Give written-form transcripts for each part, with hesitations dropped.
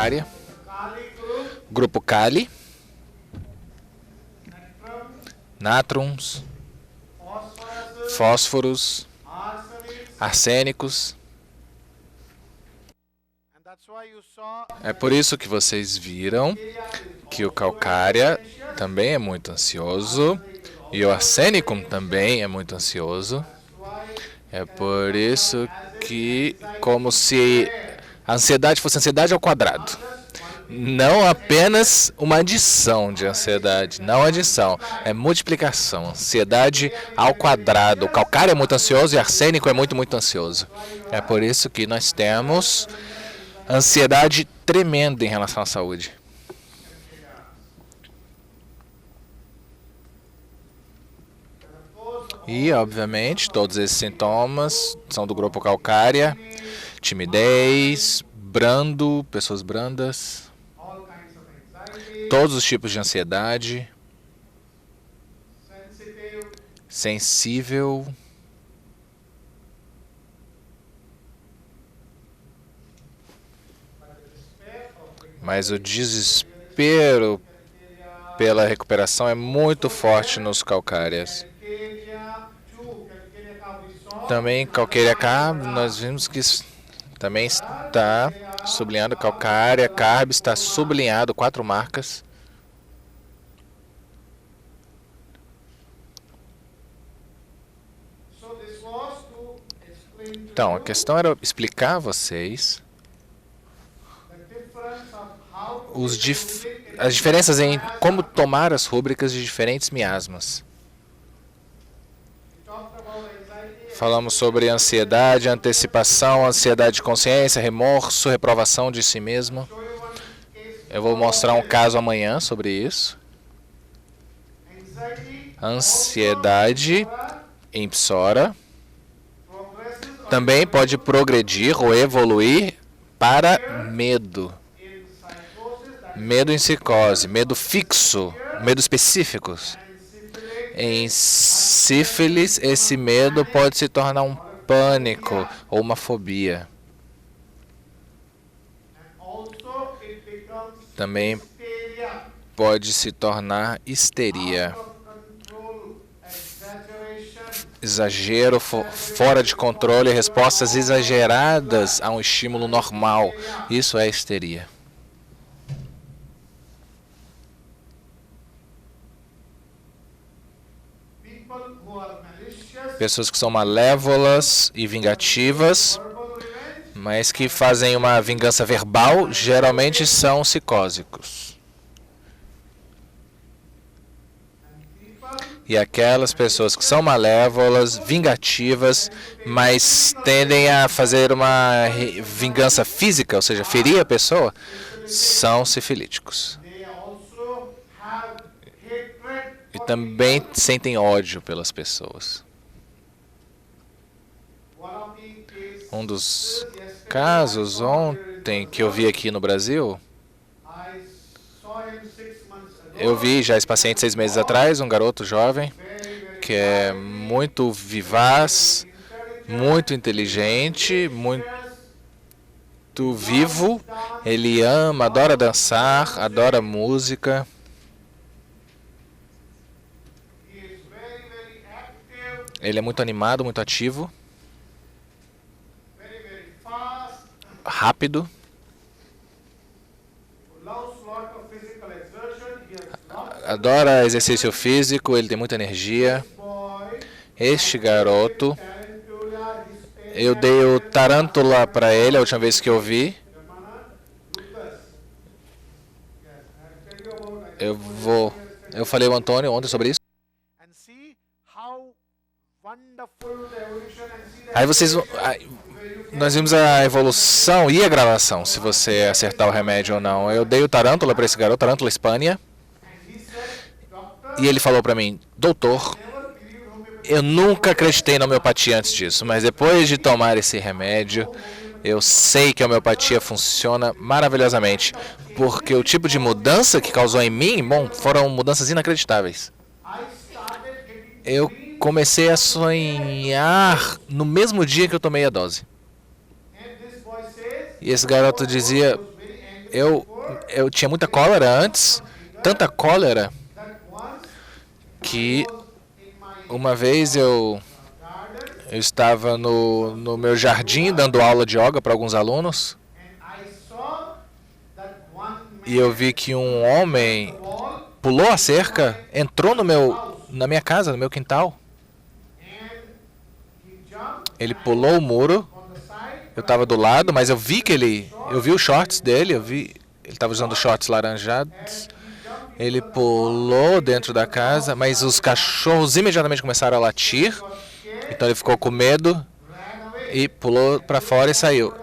calcária, grupo Kali, nátrons, fósforos, arsênicos. É por isso que vocês viram que o calcária também é muito ansioso e o arsênico também é muito ansioso. É por isso que, como se a ansiedade fosse ansiedade ao quadrado. Não apenas uma adição de ansiedade, não adição, é multiplicação. Ansiedade ao quadrado. O calcário é muito ansioso e o arsênico é muito, muito ansioso. É por isso que nós temos ansiedade tremenda em relação à saúde. E, obviamente, todos esses sintomas são do grupo calcária: timidez, brando, pessoas brandas, todos os tipos de ansiedade, sensível, mas o desespero pela recuperação é muito forte nos calcárias. Também calcária carb, nós vimos que também está sublinhado calcária carb, está sublinhado 4 marcas. Então, a questão era explicar a vocês as diferenças em como tomar as rúbricas de diferentes miasmas. Falamos sobre ansiedade, antecipação, ansiedade de consciência, remorso, reprovação de si mesmo. Eu vou mostrar um caso amanhã sobre isso. Ansiedade em psora também pode progredir ou evoluir para medo. Medo em psicose, medo fixo, medo específicos. Em sífilis, esse medo pode se tornar um pânico ou uma fobia. Também pode se tornar histeria. Exagero, fora de controle, respostas exageradas a um estímulo normal. Isso é histeria. Pessoas que são malévolas e vingativas, mas que fazem uma vingança verbal, geralmente são psicósicos. E aquelas pessoas que são malévolas, vingativas, mas tendem a fazer uma vingança física, ou seja, ferir a pessoa, são sifilíticos. E também sentem ódio pelas pessoas. Um dos casos ontem que eu vi aqui no Brasil, eu vi já esse paciente 6 meses atrás, um garoto jovem, que é muito vivaz, muito inteligente, muito vivo. Ele ama, adora dançar, adora música. Ele é muito animado, muito ativo. Rápido. Adora exercício físico, ele tem muita energia. Este garoto, eu dei o tarântula para ele a última vez que eu vi. Eu falei ao Antônio ontem sobre isso. Aí nós vimos a evolução e a gravação, se você acertar o remédio ou não. Eu dei o tarântula para esse garoto, tarântula Hispânia. E ele falou para mim: doutor, eu nunca acreditei na homeopatia antes disso, mas depois de tomar esse remédio, eu sei que a homeopatia funciona maravilhosamente. Porque o tipo de mudança que causou em mim, bom, foram mudanças inacreditáveis. Eu comecei a sonhar no mesmo dia que eu tomei a dose. E esse garoto dizia, eu tinha muita cólera antes, tanta cólera, que uma vez eu estava no meu jardim dando aula de yoga para alguns alunos e eu vi que um homem pulou a cerca, entrou na minha casa, no meu quintal. Ele pulou o muro, eu estava do lado, mas eu vi os shorts dele, ele estava usando shorts laranjados. Ele pulou dentro da casa, mas os cachorros imediatamente começaram a latir. Então ele ficou com medo e pulou para fora e saiu.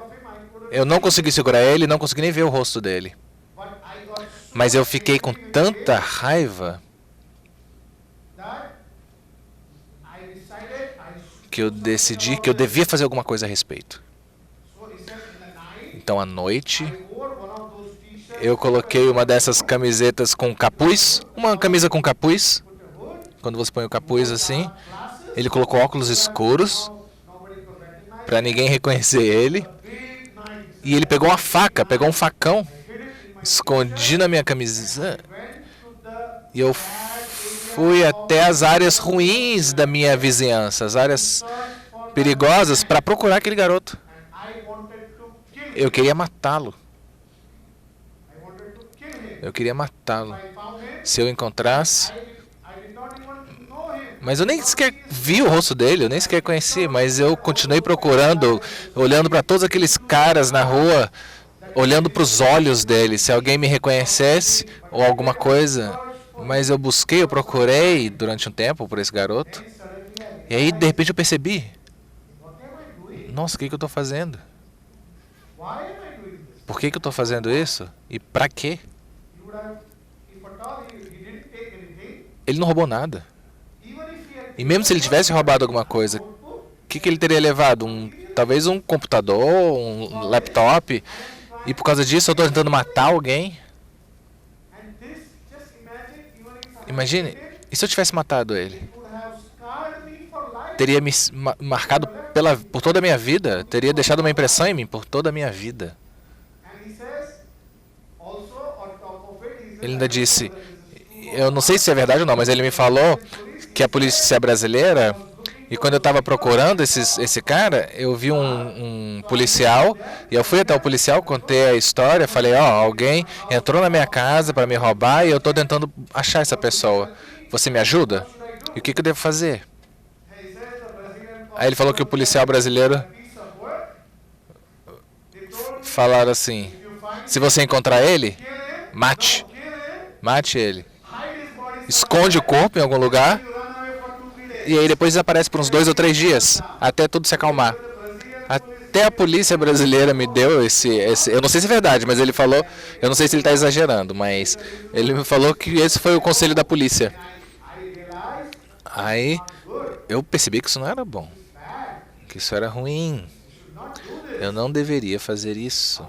Eu não consegui segurar ele, não consegui nem ver o rosto dele. Mas eu fiquei com tanta raiva que eu decidi que eu devia fazer alguma coisa a respeito. Então, à noite, eu coloquei uma dessas camisetas com capuz, uma camisa com capuz. Quando você põe o capuz assim, ele colocou óculos escuros para ninguém reconhecer ele. E ele pegou uma faca, pegou um facão, escondi na minha camisa. E eu fui até as áreas ruins da minha vizinhança, as áreas perigosas, para procurar aquele garoto. Eu queria matá-lo. Eu queria matá-lo. Se eu encontrasse... Mas eu nem sequer vi o rosto dele, eu nem sequer conheci, mas eu continuei procurando, olhando para todos aqueles caras na rua, olhando para os olhos dele, se alguém me reconhecesse ou alguma coisa. Mas eu busquei, eu procurei durante um tempo por esse garoto. E aí, de repente, eu percebi. Nossa, o que eu estou fazendo? Por que eu estou fazendo isso? E para quê? Ele não roubou nada. E mesmo se ele tivesse roubado alguma coisa, o que ele teria levado? Talvez um computador, um laptop. E por causa disso eu estou tentando matar alguém? Imagine, e se eu tivesse matado ele? Teria me marcado por toda a minha vida, teria deixado uma impressão em mim por toda a minha vida. Ele ainda disse, eu não sei se é verdade ou não, mas ele me falou que a polícia brasileira, e quando eu estava procurando esse cara, eu vi um policial, e eu fui até o policial, contei a história, falei, alguém entrou na minha casa para me roubar e eu estou tentando achar essa pessoa. Você me ajuda? E o que eu devo fazer? Aí ele falou que o policial brasileiro falaram assim, se você encontrar ele, mate. Mate ele. Esconde o corpo em algum lugar. E aí depois desaparece por uns 2 ou 3 dias, até tudo se acalmar. Até a polícia brasileira me deu esse... Eu não sei se é verdade, mas ele falou... Eu não sei se ele está exagerando, mas ele me falou que esse foi o conselho da polícia. Aí eu percebi que isso não era bom. Que isso era ruim. Eu não deveria fazer isso.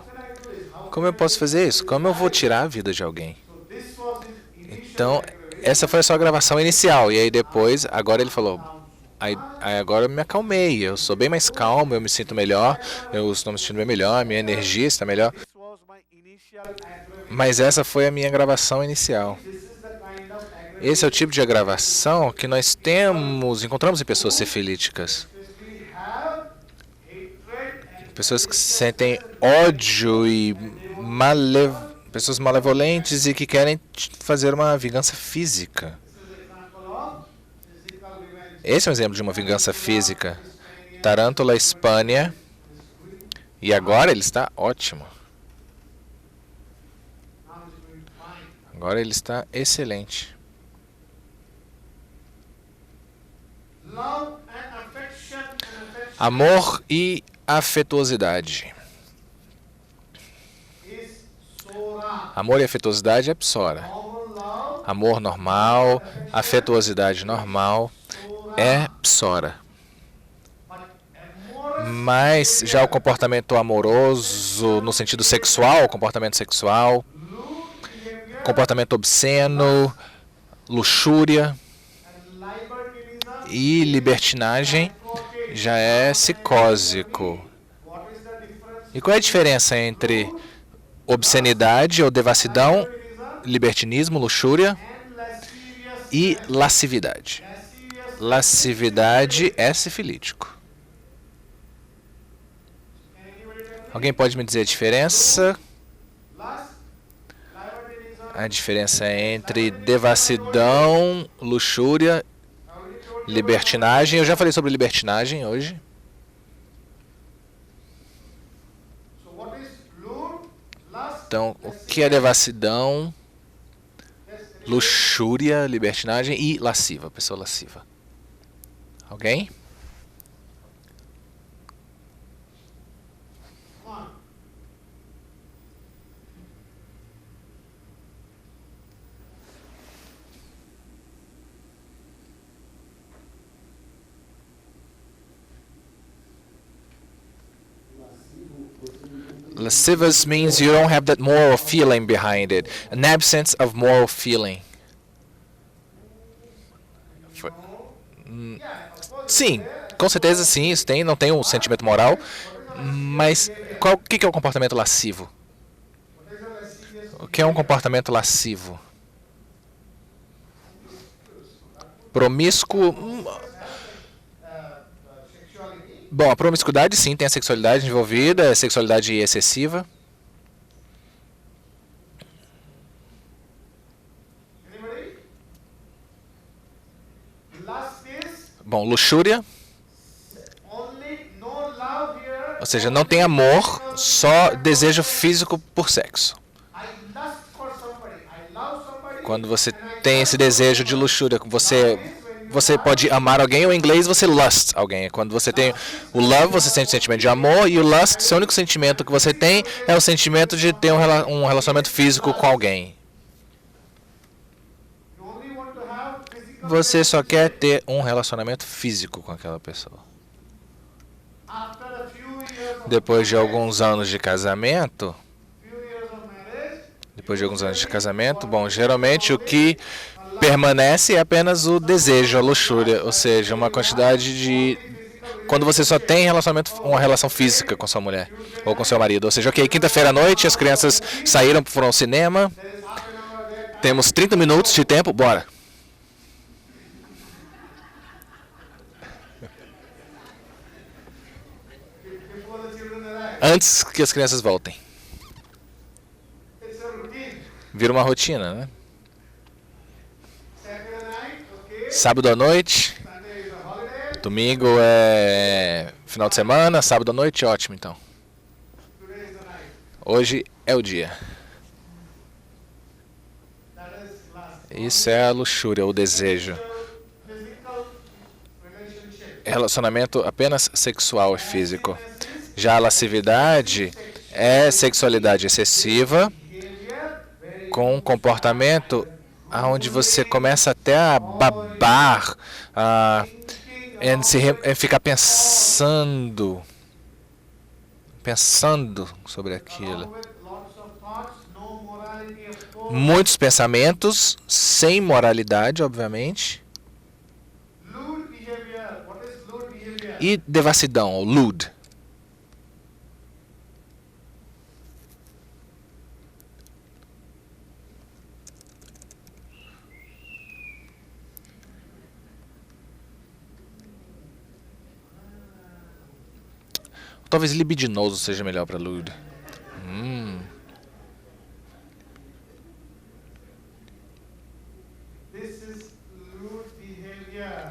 Como eu posso fazer isso? Como eu vou tirar a vida de alguém? Então, essa foi a sua gravação inicial. E aí depois, agora ele falou... Aí agora eu me acalmei, eu sou bem mais calmo, eu me sinto melhor, eu estou me sentindo bem melhor, minha energia está melhor. Mas essa foi a minha gravação inicial. Esse é o tipo de gravação que nós encontramos em pessoas sifilíticas. Pessoas que sentem ódio e pessoas malevolentes e que querem fazer uma vingança física. Esse é um exemplo de uma vingança física. Tarântula, Espanha. E agora ele está ótimo. Agora ele está excelente. Amor e afetuosidade. Amor e afetuosidade é psora. Amor normal, afetuosidade normal é psora. Mas já o comportamento amoroso no sentido sexual, comportamento sexual, comportamento obsceno, luxúria e libertinagem já é psicósico. E qual é a diferença entre obscenidade ou devassidão, libertinismo, luxúria e lascividade. Lascividade é sifilítico. Alguém pode me dizer a diferença? A diferença entre devassidão, luxúria, libertinagem. Eu já falei sobre libertinagem hoje. Então, o que é devassidão, luxúria, libertinagem e lasciva, pessoa lasciva? Alguém? Lascivious means you don't have that moral feeling behind it, an absence of moral feeling. Sim, com certeza sim, isso tem, não tem um sentimento moral, mas o que é o comportamento lascivo? O que é um comportamento lascivo? Promíscuo. Bom, a promiscuidade sim, tem a sexualidade envolvida, a sexualidade excessiva. Bom, luxúria. Ou seja, não tem amor, só desejo físico por sexo. Quando você tem esse desejo de luxúria, você pode amar alguém, ou em inglês você lust alguém. Quando você tem o love, você sente o sentimento de amor, e o lust, seu único sentimento que você tem é o sentimento de ter um relacionamento físico com alguém. Você só quer ter um relacionamento físico com aquela pessoa. Depois de alguns anos de casamento, bom, geralmente o que permanece é apenas o desejo, a luxúria, ou seja, uma quantidade de... Quando você só tem uma relação física com sua mulher ou com seu marido. Ou seja, ok, quinta-feira à noite, as crianças saíram, foram ao cinema, temos 30 minutos de tempo, bora. Antes que as crianças voltem. Vira uma rotina, né? Sábado à noite. Domingo é final de semana. Sábado à noite, ótimo então. Hoje é o dia. Isso é a luxúria, o desejo. Relacionamento apenas sexual e físico. Já a lascividade é sexualidade excessiva, com um comportamento onde você começa até a babar, ficar pensando sobre aquilo. Muitos pensamentos, sem moralidade, obviamente. E devassidão, ou lewd. Talvez libidinoso seja melhor para lewd.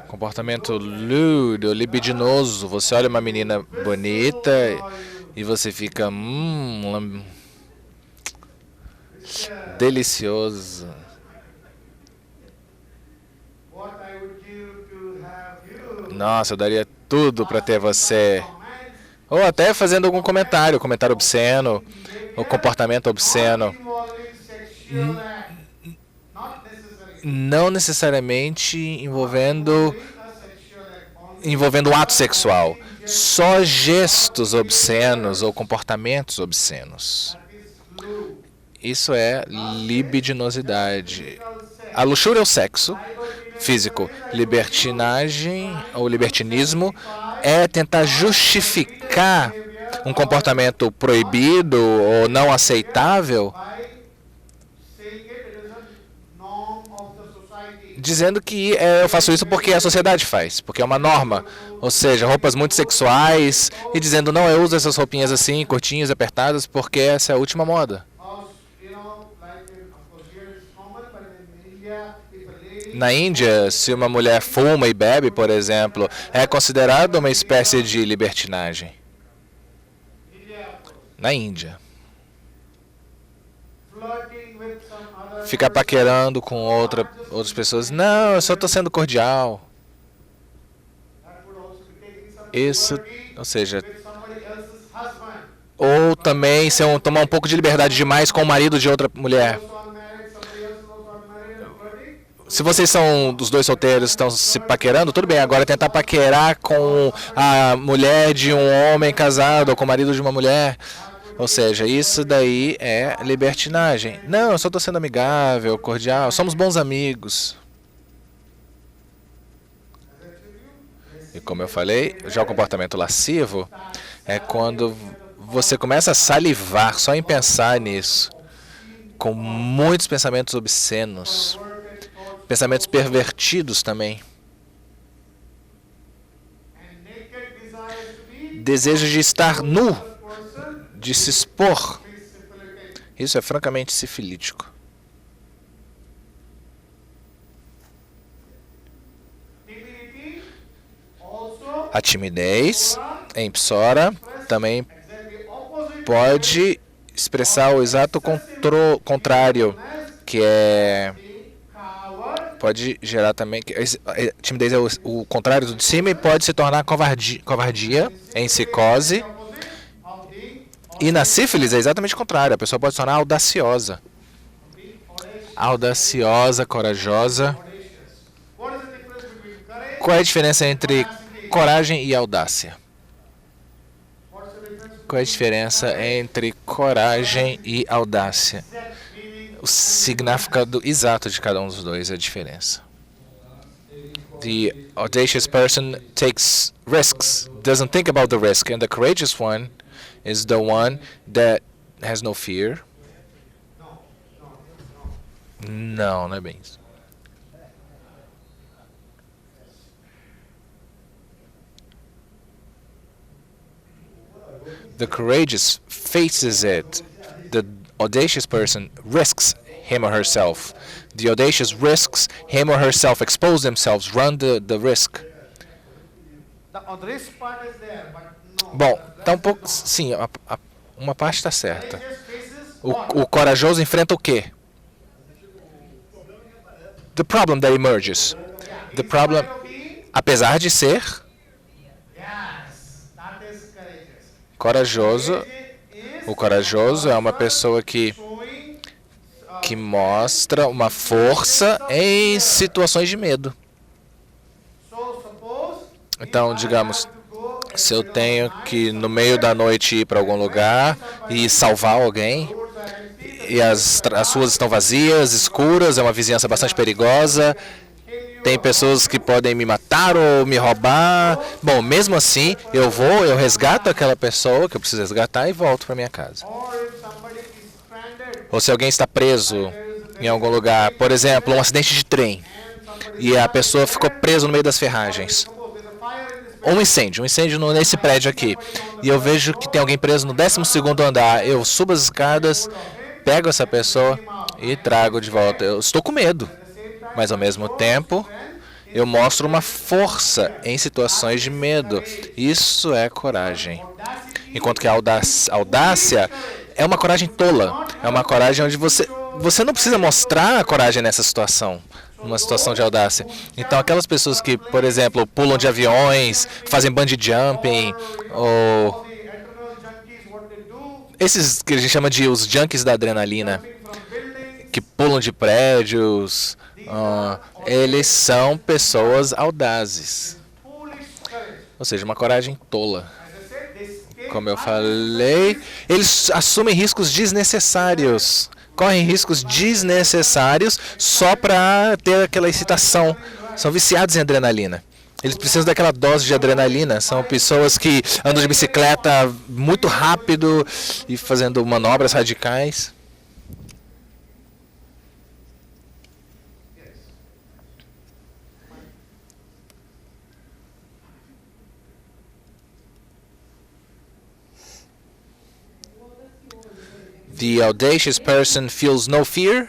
Comportamento lewd ou libidinoso. Você olha uma menina bonita e você fica delicioso. Nossa, eu daria tudo para ter você. Ou até fazendo algum comentário obsceno, ou comportamento obsceno. Não necessariamente envolvendo um ato sexual. Só gestos obscenos ou comportamentos obscenos. Isso é libidinosidade. A luxúria é o sexo físico. Libertinagem ou libertinismo é tentar justificar um comportamento proibido ou não aceitável, dizendo que eu faço isso porque a sociedade faz, porque é uma norma. Ou seja, roupas muito sexuais e dizendo, não, eu uso essas roupinhas assim, curtinhas, apertadas, porque essa é a última moda. Na Índia, se uma mulher fuma e bebe, por exemplo, é considerado uma espécie de libertinagem. Na Índia. Ficar paquerando com outras pessoas. Não, eu só estou sendo cordial. Isso, ou seja... Ou também tomar um pouco de liberdade demais com o marido de outra mulher. Se vocês são dos dois solteiros, estão se paquerando, tudo bem. Agora tentar paquerar com a mulher de um homem casado ou com o marido de uma mulher. Ou seja, isso daí é libertinagem. Não, eu só estou sendo amigável, cordial, somos bons amigos. E como eu falei, já o comportamento lascivo é quando você começa a salivar só em pensar nisso, com muitos pensamentos obscenos, pensamentos pervertidos também. Desejo de estar nu, de se expor. Isso é francamente sifilítico. A timidez em Psora também pode expressar o exato contrário, que é... Pode gerar também... Timidez é o contrário do de cima e pode se tornar covardia em psicose. E na sífilis é exatamente o contrário. A pessoa pode se tornar audaciosa. Audaciosa, corajosa. Qual é a diferença entre coragem e audácia? Qual é a diferença entre coragem e audácia? O significado exato de cada um dos dois é a diferença. The audacious person takes risks, doesn't think about the risk, and the courageous one is the one that has no fear. Não, não é bem isso. The courageous faces it. The audacious person risks him or herself. The audacious risks him or herself, expose themselves, run the risk. Bom, tá um pouco... Sim, uma parte está certa. O corajoso enfrenta o quê? The problem that emerges. The problem, apesar de ser corajoso, o corajoso é uma pessoa que mostra uma força em situações de medo. Então, digamos, se eu tenho que no meio da noite ir para algum lugar e salvar alguém, e as ruas estão vazias, escuras, é uma vizinhança bastante perigosa, tem pessoas que podem me matar ou me roubar. Bom, mesmo assim, eu resgato aquela pessoa que eu preciso resgatar e volto para minha casa. Ou se alguém está preso em algum lugar, por exemplo, um acidente de trem, e a pessoa ficou presa no meio das ferragens. Ou um incêndio nesse prédio aqui, e eu vejo que tem alguém preso no 12º andar, eu subo as escadas, pego essa pessoa e trago de volta. Eu estou com medo, mas ao mesmo tempo eu mostro uma força em situações de medo. Isso é coragem. Enquanto que a audácia é uma coragem tola. É uma coragem onde você não precisa mostrar a coragem nessa situação. Numa situação de audácia. Então, aquelas pessoas que, por exemplo, pulam de aviões, fazem bungee jumping, ou esses que a gente chama de os junkies da adrenalina, que pulam de prédios, eles são pessoas audazes. Ou seja, uma coragem tola. Como eu falei, eles assumem riscos desnecessários. Correm riscos desnecessários só para ter aquela excitação. São viciados em adrenalina. Eles precisam daquela dose de adrenalina. São pessoas que andam de bicicleta muito rápido e fazendo manobras radicais. The audacious person feels no fear?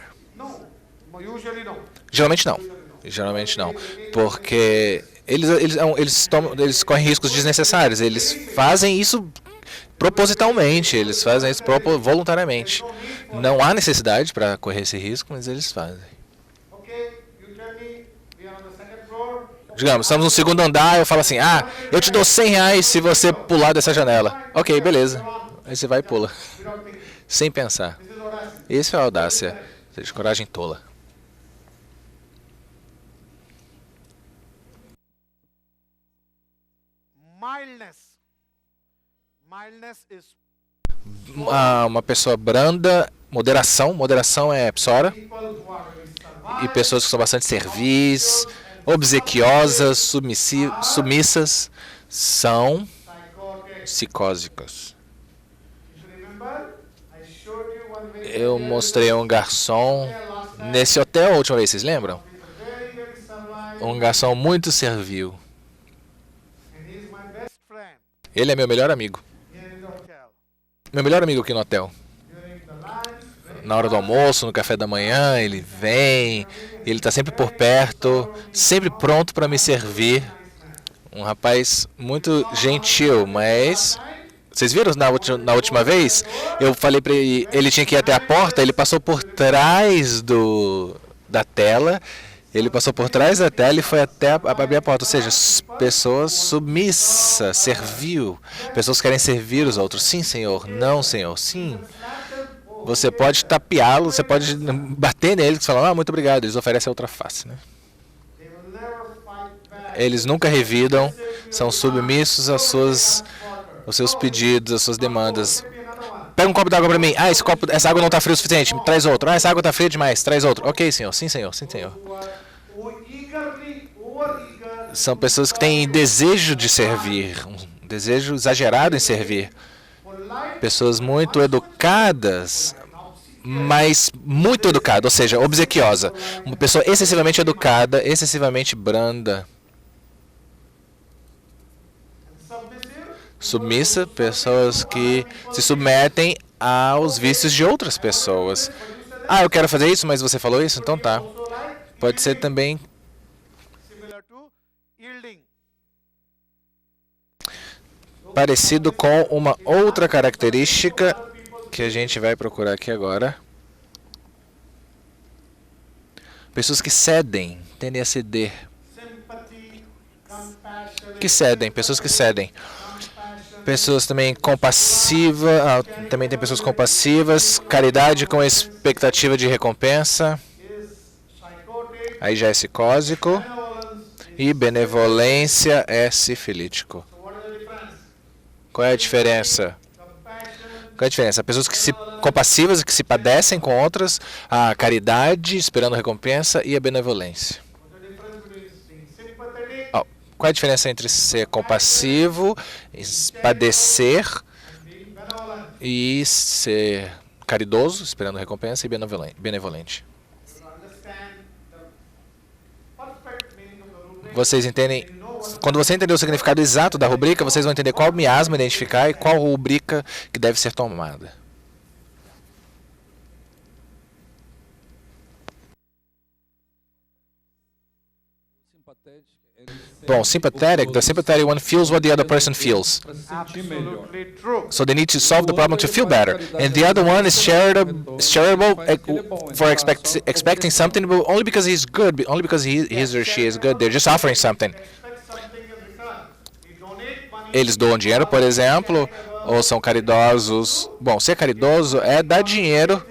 Geralmente não. Geralmente não. Porque eles correm riscos desnecessários. Eles fazem isso propositalmente. Eles fazem isso voluntariamente. Não há necessidade para correr esse risco, mas eles fazem. Digamos, estamos no segundo andar, eu falo assim, eu te dou R$100 se você pular dessa janela. Ok, beleza. Aí você vai e pula. Sem pensar. Isso é audácia. Ou seja, coragem tola. Uma pessoa branda, moderação. Moderação é psora. E pessoas que são bastante servis, obsequiosas, submissas, são psicósicas. Eu mostrei um garçom nesse hotel a última vez, vocês lembram? Um garçom muito servil. Ele é meu melhor amigo. Meu melhor amigo aqui no hotel. Na hora do almoço, no café da manhã, ele vem, ele está sempre por perto, sempre pronto para me servir. Um rapaz muito gentil, mas... Vocês viram na última vez? Eu falei para ele tinha que ir até a porta, ele passou por trás da tela. Ele passou por trás da tela e foi até abrir a porta. Ou seja, pessoas submissas, servil. Pessoas que querem servir os outros. Sim, senhor. Não, senhor. Sim. Você pode tapeá-lo, você pode bater nele e falar, muito obrigado. Eles oferecem outra face, né? Eles nunca revidam, são submissos aos seus pedidos, às suas demandas. Pega um copo d'água para mim. Essa água não está fria o suficiente. Traz outro. Essa água está fria demais. Traz outro. Ok, senhor. Sim, senhor. Sim, senhor. São pessoas que têm desejo de servir, um desejo exagerado em servir. Pessoas muito educadas, mas muito educada, ou seja, obsequiosa. Uma pessoa excessivamente educada, excessivamente branda. Submissa, pessoas que se submetem aos vícios de outras pessoas. Eu quero fazer isso, mas você falou isso? Então tá. Pode ser também parecido com uma outra característica que a gente vai procurar aqui agora. Pessoas que cedem, tendem a ceder. Pessoas que cedem. Pessoas também compassivas, também tem pessoas compassivas, caridade com expectativa de recompensa. Aí já é psicósico. E benevolência é sifilítico. Qual é a diferença? Qual é a diferença? Pessoas compassivas que se padecem com outras, a caridade esperando recompensa e a benevolência. Qual é a diferença entre ser compassivo, padecer e ser caridoso, esperando recompensa, e benevolente? Vocês entendem? Quando você entender o significado exato da rubrica, vocês vão entender qual miasma identificar e qual rubrica que deve ser tomada. Bom, sympathetic, the sympathetic one feels what the other person feels. So they need to solve the problem to feel better. And the other one is charitable for expecting something, but only because he's good, only because he or she is good. They're just offering something. Eles doam dinheiro, por exemplo, ou são caridosos. Bom, ser caridoso é dar dinheiro,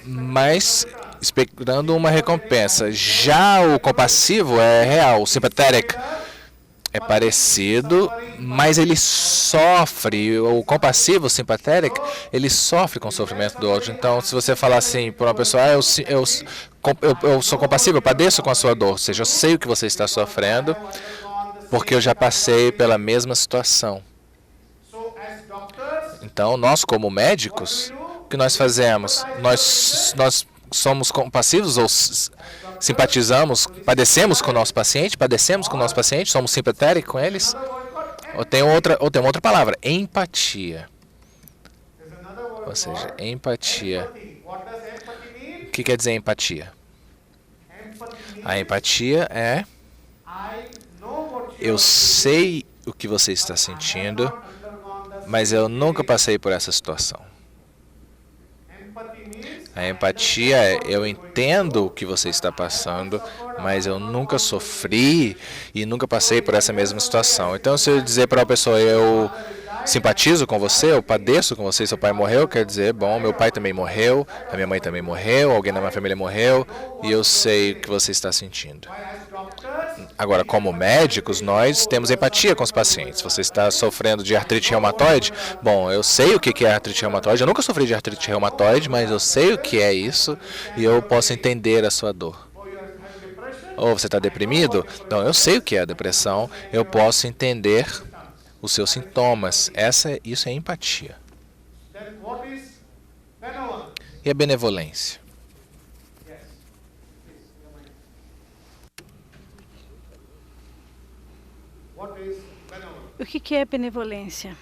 mas esperando uma recompensa. Já o compassivo é real, o sympathetic é parecido, mas ele sofre. O compassivo, o sympathetic, ele sofre com o sofrimento do outro. Então, se você falar assim para uma pessoa, eu sou compassivo, eu padeço com a sua dor, ou seja, eu sei o que você está sofrendo, porque eu já passei pela mesma situação. Então, nós como médicos, o que nós fazemos? Nós somos compassivos ou simpatizamos, padecemos com o nosso paciente, somos simpatéticos com eles? Ou tem uma outra palavra, empatia. Ou seja, empatia. O que quer dizer empatia? A empatia é: eu sei o que você está sentindo, mas eu nunca passei por essa situação. A empatia é: eu entendo o que você está passando, mas eu nunca sofri e nunca passei por essa mesma situação. Então, se eu dizer para uma pessoa, eu simpatizo com você, eu padeço com você, seu pai morreu, quer dizer, bom, meu pai também morreu, a minha mãe também morreu, alguém da minha família morreu, e eu sei o que você está sentindo. Agora, como médicos, nós temos empatia com os pacientes. Você está sofrendo de artrite reumatoide? Bom, eu sei o que é artrite reumatoide. Eu nunca sofri de artrite reumatoide, mas eu sei o que é isso e eu posso entender a sua dor. Ou você está deprimido? Então, eu sei o que é a depressão. Eu posso entender os seus sintomas. Isso é empatia. E a benevolência? O que é benevolência?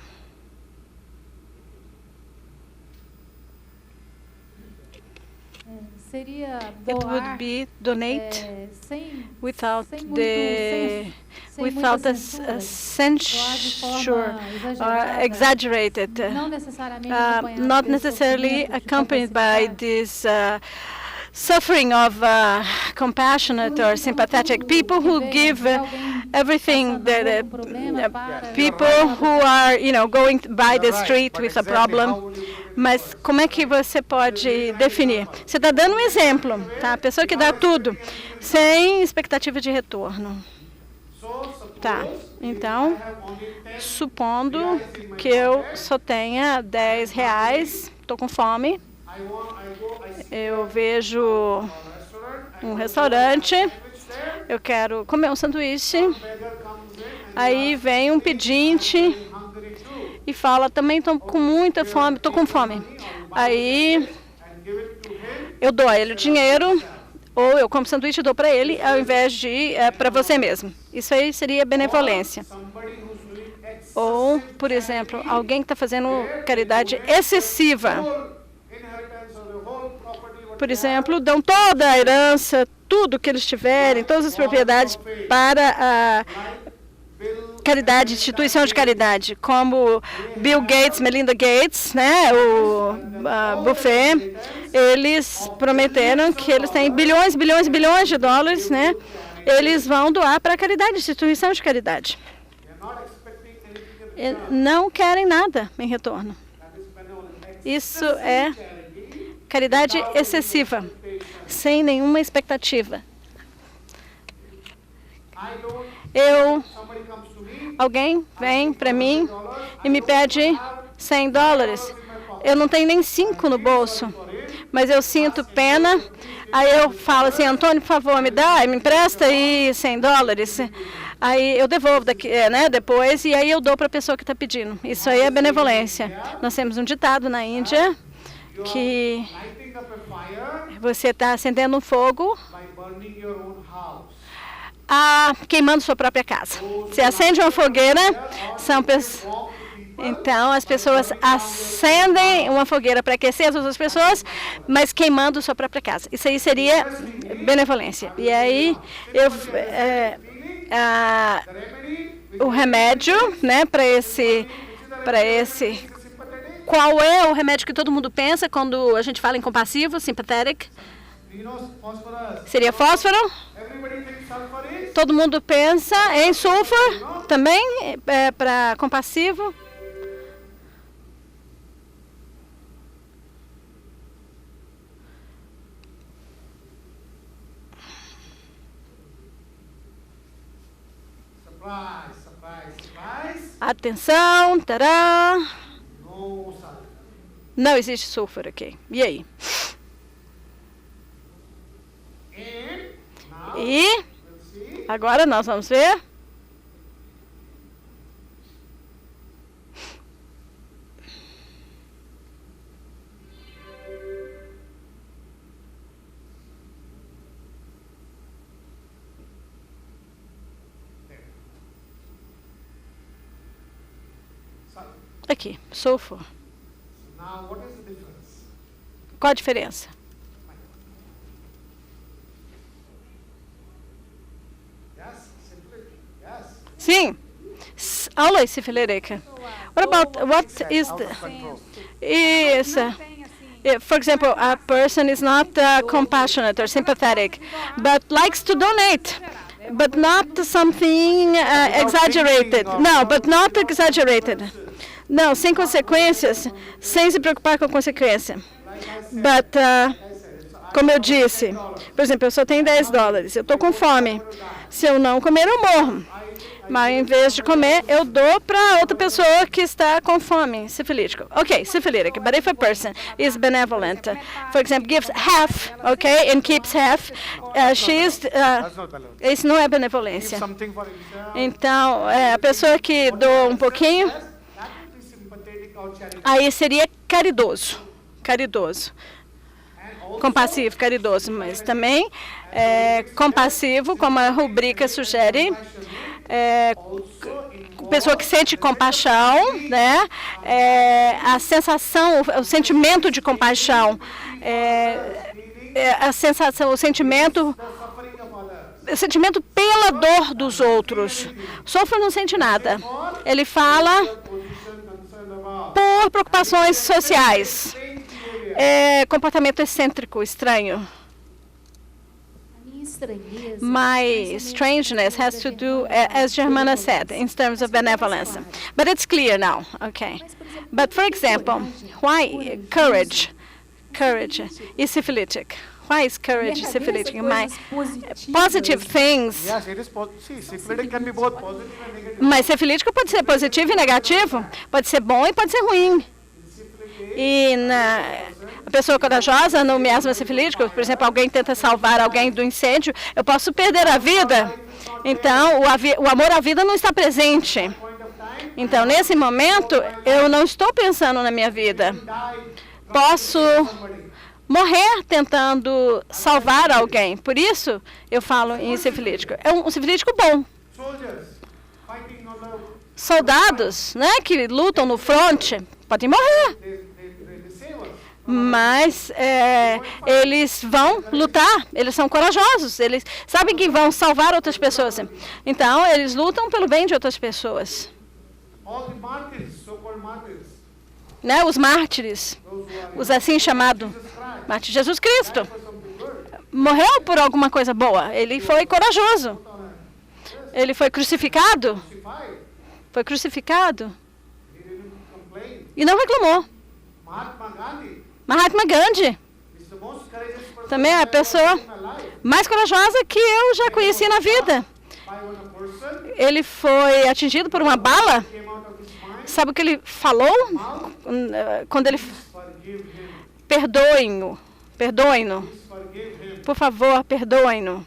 Seria It would doar be donate without muita the censura, censure or exagerada, exaggerated, não necessariamente acompanhado not desse necessarily sofrimento de accompanied by capacidade. this suffering of compassionate or sympathetic people who give everything that people who are, going by the street with a problem. Mas como é que você pode definir? Você está dando um exemplo, tá? A pessoa que dá tudo, sem expectativa de retorno. Tá, então, supondo que eu só tenha R$10, estou com fome, eu vejo um restaurante, eu quero comer um sanduíche, aí vem um pedinte e fala, também estou com muita fome, estou com fome. Aí eu dou a ele o dinheiro, ou eu compro sanduíche e dou para ele, ao invés de para você mesmo. Isso aí seria benevolência. Ou, por exemplo, alguém que está fazendo caridade excessiva. Por exemplo, dão toda a herança, tudo que eles tiverem, todas as propriedades para a caridade, instituição de caridade, como Bill Gates, Melinda Gates, né, o buffet, eles prometeram que eles têm bilhões, bilhões, bilhões de dólares, né, eles vão doar para a caridade, instituição de caridade. E não querem nada em retorno. Isso é caridade excessiva, sem nenhuma expectativa. Alguém vem para mim e me pede $100. Eu não tenho nem 5 no bolso, mas eu sinto pena. Aí eu falo assim, Antônio, por favor, me empresta aí $100. Aí eu devolvo depois e aí eu dou para a pessoa que está pedindo. Isso aí é benevolência. Nós temos um ditado na Índia que você está acendendo um fogo queimando sua própria casa. Você acende uma fogueira, então as pessoas acendem uma fogueira para aquecer as outras pessoas, mas queimando sua própria casa. Isso aí seria benevolência. E aí o remédio, né, para esse, qual é o remédio que todo mundo pensa quando a gente fala em compassivo, sympathetic? Seria fósforo? Todo mundo pensa em sulfur também, para compassivo. Atenção, tará. Não existe sulfur aqui. E aí? E agora nós vamos ver. Aqui, sulfur. Qual a diferença? Sim. Always syphilitic. What is the... Yes. For example, a person is not compassionate or sympathetic, but likes to donate, but not something exaggerated. No, but not exaggerated. Não, sem consequências, sem se preocupar com a consequência. But, como eu disse, por exemplo, eu só tenho $10, eu estou com fome. Se eu não comer, eu morro. Mas, em vez de comer, eu dou para outra pessoa que está com fome, syphilítico. Ok, syphilitic, but if a person is benevolent, for example, gives half, okay, and keeps half, isso não é benevolência. Então, a pessoa que doa um pouquinho, aí seria caridoso. Compassivo, caridoso, mas também compassivo, como a rubrica sugere, pessoa que sente compaixão, né? A sensação, o sentimento de compaixão, a sensação, o sentimento pela dor dos outros. O sofre não sente nada. Ele fala por preocupações sociais. Comportamento excêntrico, estranho. My strangeness has to do, as Germana said, in terms of benevolence. But it's clear now, okay. But for example, why courage is syphilitic? Why is courage syphilitic? My positive things. Yes, it is syphilitic can be both positive and negative. Mas syphilítico pode ser positivo e negativo, pode ser bom e pode ser ruim. E a pessoa corajosa, no miasma sifilítico, por exemplo, alguém tenta salvar alguém do incêndio, eu posso perder a vida. Então, o amor à vida não está presente. Então, nesse momento, eu não estou pensando na minha vida. Posso morrer tentando salvar alguém. Por isso, eu falo em sifilítico. É um sifilítico bom. Soldados, né, que lutam no fronte, podem morrer. Mas eles vão lutar, eles são corajosos, eles sabem que vão salvar outras pessoas. Então, eles lutam pelo bem de outras pessoas. Né, os mártires, os assim chamados mártires. Jesus Cristo morreu por alguma coisa boa, ele foi corajoso. Ele foi crucificado. Foi crucificado e não reclamou. Mahatma Gandhi também é a pessoa mais corajosa que eu já conheci na vida. Ele foi atingido por uma bala. Sabe o que ele falou? Quando ele... Perdoem-no. Perdoem-no. Por favor, perdoem-no.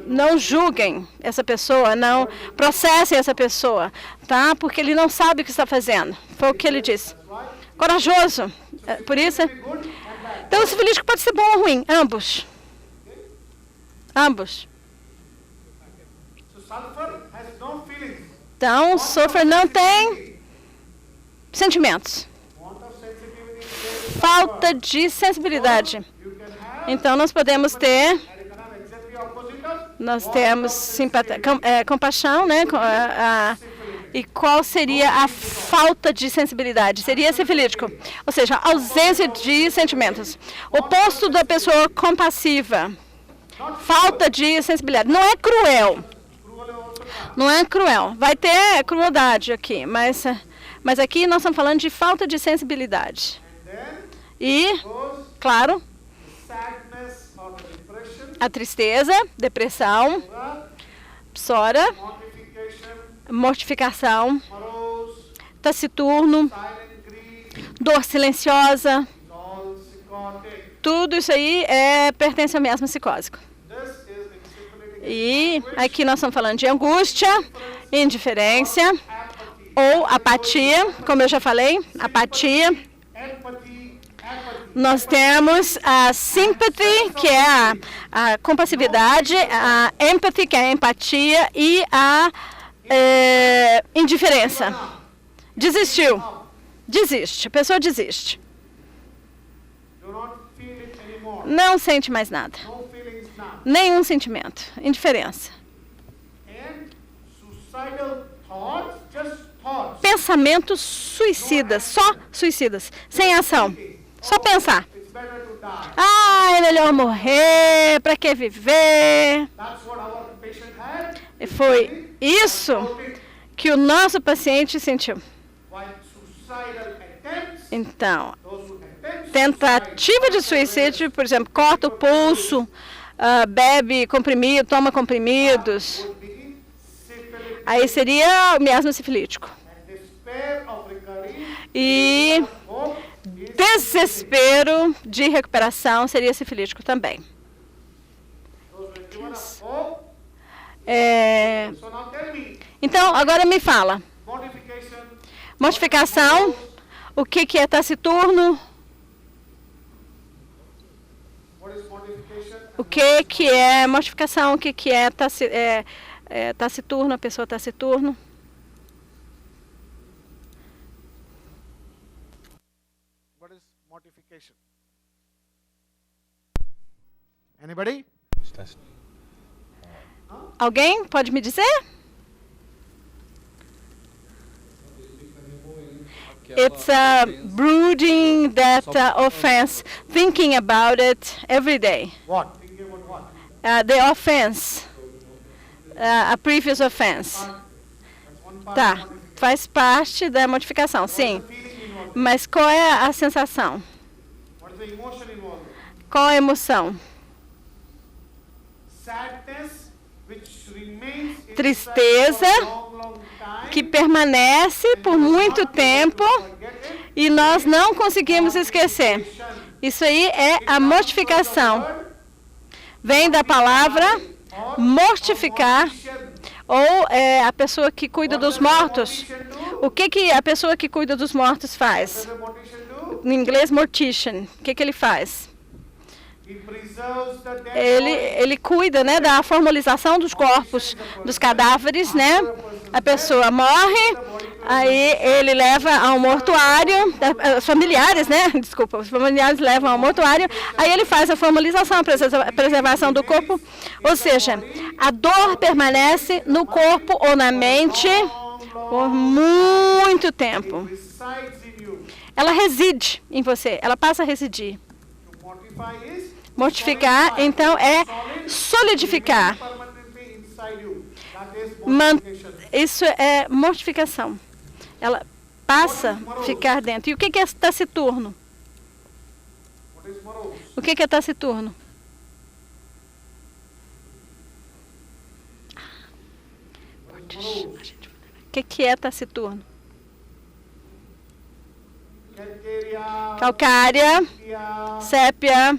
Não julguem essa pessoa, não processem essa pessoa, tá? Porque ele não sabe o que está fazendo. Foi o que ele disse. Corajoso. Por isso. Então, o sifilítico pode ser bom ou ruim, ambos. Ambos. Então, o sulfur não tem sentimentos. Falta de sensibilidade. Então, nós podemos ter... Nós temos simpatia, compaixão, né? E qual seria a falta de sensibilidade? Seria sifilítico, ou seja, ausência de sentimentos. O oposto da pessoa compassiva, falta de sensibilidade. Não é cruel. Não é cruel. Vai ter crueldade aqui, mas aqui nós estamos falando de falta de sensibilidade. E, claro, a tristeza, depressão, Psora, mortificação, taciturno, dor silenciosa. Tudo isso aí pertence ao miasma psicósico. E aqui nós estamos falando de angústia, indiferença ou apatia, como eu já falei, apatia. Nós temos a sympathy, que é a compassividade, a empathy, que é a empatia, e a indiferença. Desistiu. Desiste. A pessoa desiste. Não sente mais nada. Nenhum sentimento. Indiferença. Pensamentos suicidas. Só suicidas. Sem ação. Só pensar. É melhor morrer. Para que viver? E foi isso que o nosso paciente sentiu. Então, tentativa de suicídio, por exemplo, corta o pulso, bebe comprimido, toma comprimidos. Aí seria o miasma sifilítico. E desespero de recuperação seria sifilítico também. Então, agora me fala. Mortificação, o que é taciturno? O que é mortificação? O que é taciturno, a pessoa taciturno? What is mortification? Anybody? Alguém pode me dizer? It's brooding that offense, thinking about it every day. What? Thinking about what? The offense, a previous offense. Tá, faz parte da mortificação, sim. Mas qual é a sensação? What is the emotion involved? Qual a emoção? Sadness, which remains Tristeza, que permanece por muito tempo e nós não conseguimos esquecer. Isso aí é a mortificação. Vem da palavra mortificar, ou a pessoa que cuida dos mortos. O que a pessoa que cuida dos mortos faz? Em inglês, mortician. O que ele faz? Ele cuida, né, da formalização dos corpos, dos cadáveres, né? A pessoa morre, aí ele leva ao mortuário, os familiares, né? Desculpa, os familiares levam ao mortuário, aí ele faz a formalização, a preservação do corpo. Ou seja, a dor permanece no corpo ou na mente por muito tempo. Ela reside em você, ela passa a residir. Mortificar, então, é solidificar. Isso é mortificação. Ela passa a ficar dentro. E o que é taciturno? O que é taciturno? O que é taciturno? Calcária, sépia,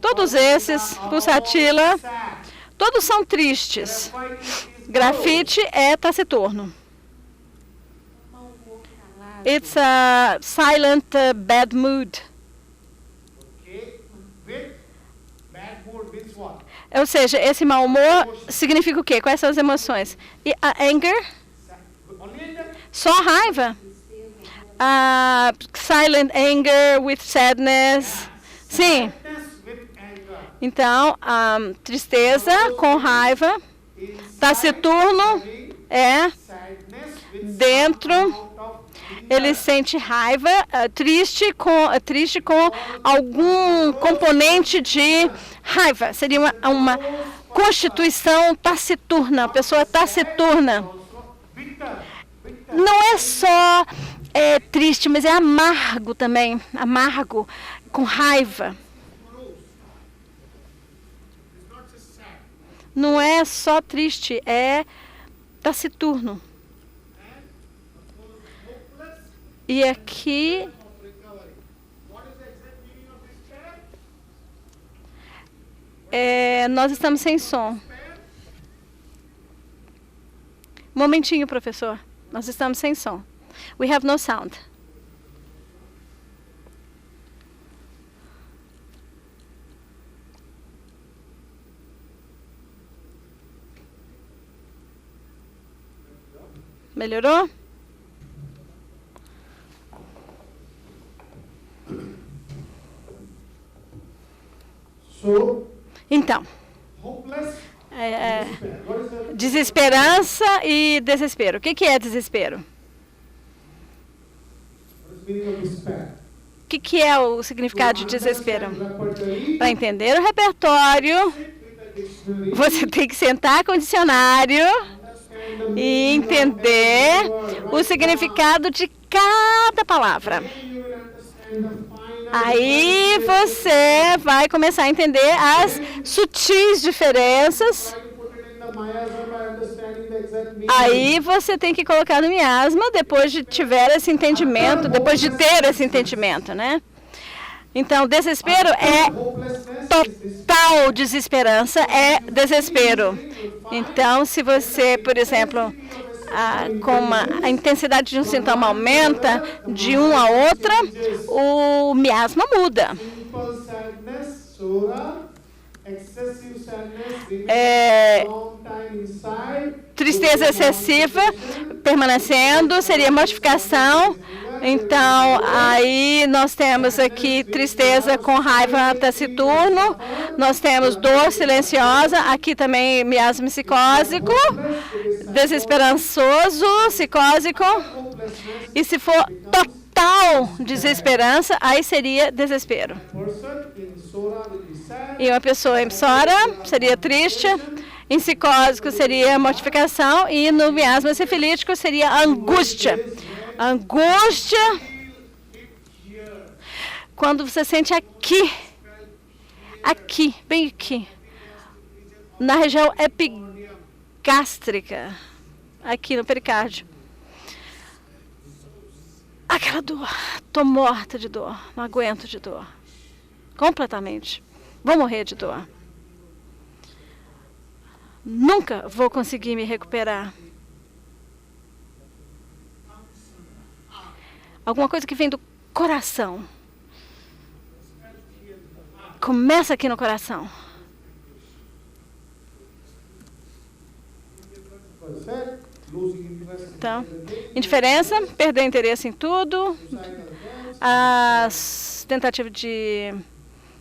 todos esses, pulsatila, todos são tristes. Grafite é taciturno. It's a silent bad mood. Ou seja, esse mau humor significa o quê? Quais são as emoções? E a anger? Só raiva. Silent anger with sadness. Sim. Então, tristeza com raiva. Taciturno é dentro. Ele sente raiva, triste com algum componente de raiva. Seria uma constituição taciturna, a pessoa taciturna. Não é só triste, mas é amargo também, amargo, com raiva. não é só triste, é taciturno. E aqui nós estamos sem som. Um momentinho, professor. Nós estamos sem som. We have no sound. Melhorou? Então, desesperança e desespero. O que é desespero? O que é o significado de desespero? Para entender o repertório, você tem que sentar com o dicionário e entender o significado de cada palavra. Aí você vai começar a entender as sutis diferenças. Aí você tem que colocar no miasma depois de tiver esse entendimento, depois de ter esse entendimento, né? Então, desespero é total desesperança, é desespero. Então, se você, por exemplo, a intensidade de um sintoma aumenta de um a outra, o miasma muda. Tristeza excessiva permanecendo seria mortificação. Então, aí nós temos aqui tristeza com raiva taciturno, nós temos dor silenciosa, aqui também miasma psicósico, desesperançoso, psicósico, e se for total desesperança, aí seria desespero. E uma pessoa em psora seria triste, em psicósico seria mortificação, e no miasma sifilítico seria angústia. Angústia, quando você sente aqui, bem aqui, na região epigástrica, aqui no pericárdio. Aquela dor, tô morta de dor, não aguento de dor, completamente, vou morrer de dor. Nunca vou conseguir me recuperar. Alguma coisa que vem do coração. Começa aqui no coração. Então, indiferença, perder interesse em tudo, as tentativas de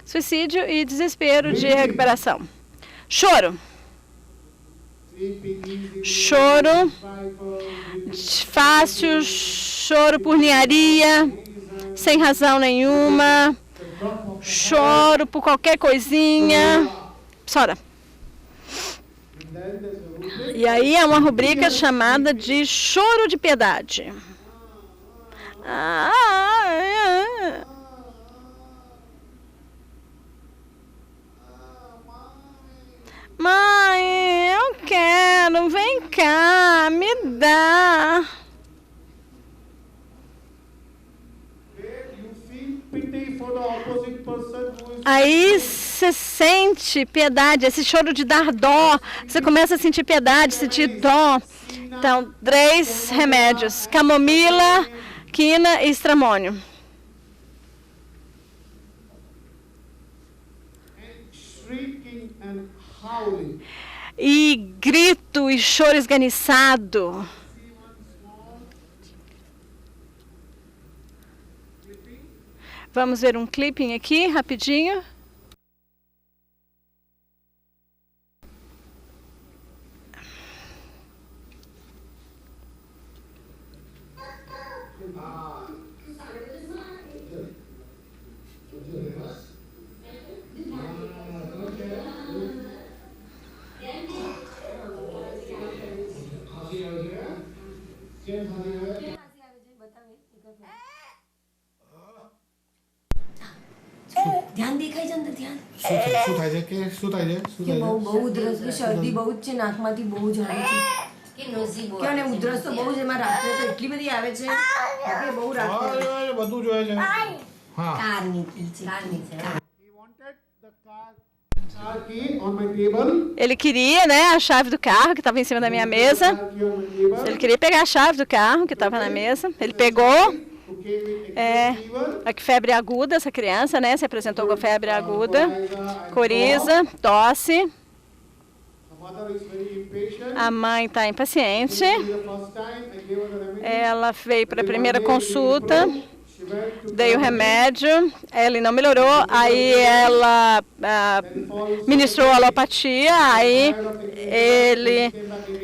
suicídio e desespero de recuperação. Choro. Choro fácil, choro por ninharia, sem razão nenhuma, choro por qualquer coisinha, chora. E aí é uma rubrica chamada de choro de piedade. Mãe, eu quero, vem cá, me dá. Aí você sente piedade, esse choro de dar dó. Você começa a sentir piedade, sentir dó. Então, 3 remédios: camomila, quina e estramônio. E grito e choro esganiçado. Vamos ver um clipping aqui, rapidinho. ध्यान दिखाई जन શું થાય છે કે શું થાય છે શું કે થાય બહુ છે બહુ ઉધરસ કે શરદી બહુ જ છે નાકમાંથી બહુ ઝાડે છે કે અને ઉધરસ તો બહુ જ એમાં રાત્રે તો એટલી બધી આવે છે કે બહુ રાત્રે અરે, બધું જોઈએ છે હા કારની કી છે He wanted the car key on my table. Ele queria, né, a chave do carro que estava em cima da minha mesa. Car key on my table. Ele queria pegar a chave do carro que estava na mesa. Ele pegou. Who came with É, fever. a febre aguda, essa criança, né? Se apresentou com febre aguda, coriza, tosse. The mother is very impatient. A mãe está impaciente. The first time I gave her the remedy. Ela veio para a primeira consulta, She went to dei o remédio, ele não melhorou, aí ela ministrou alopatia, aí ele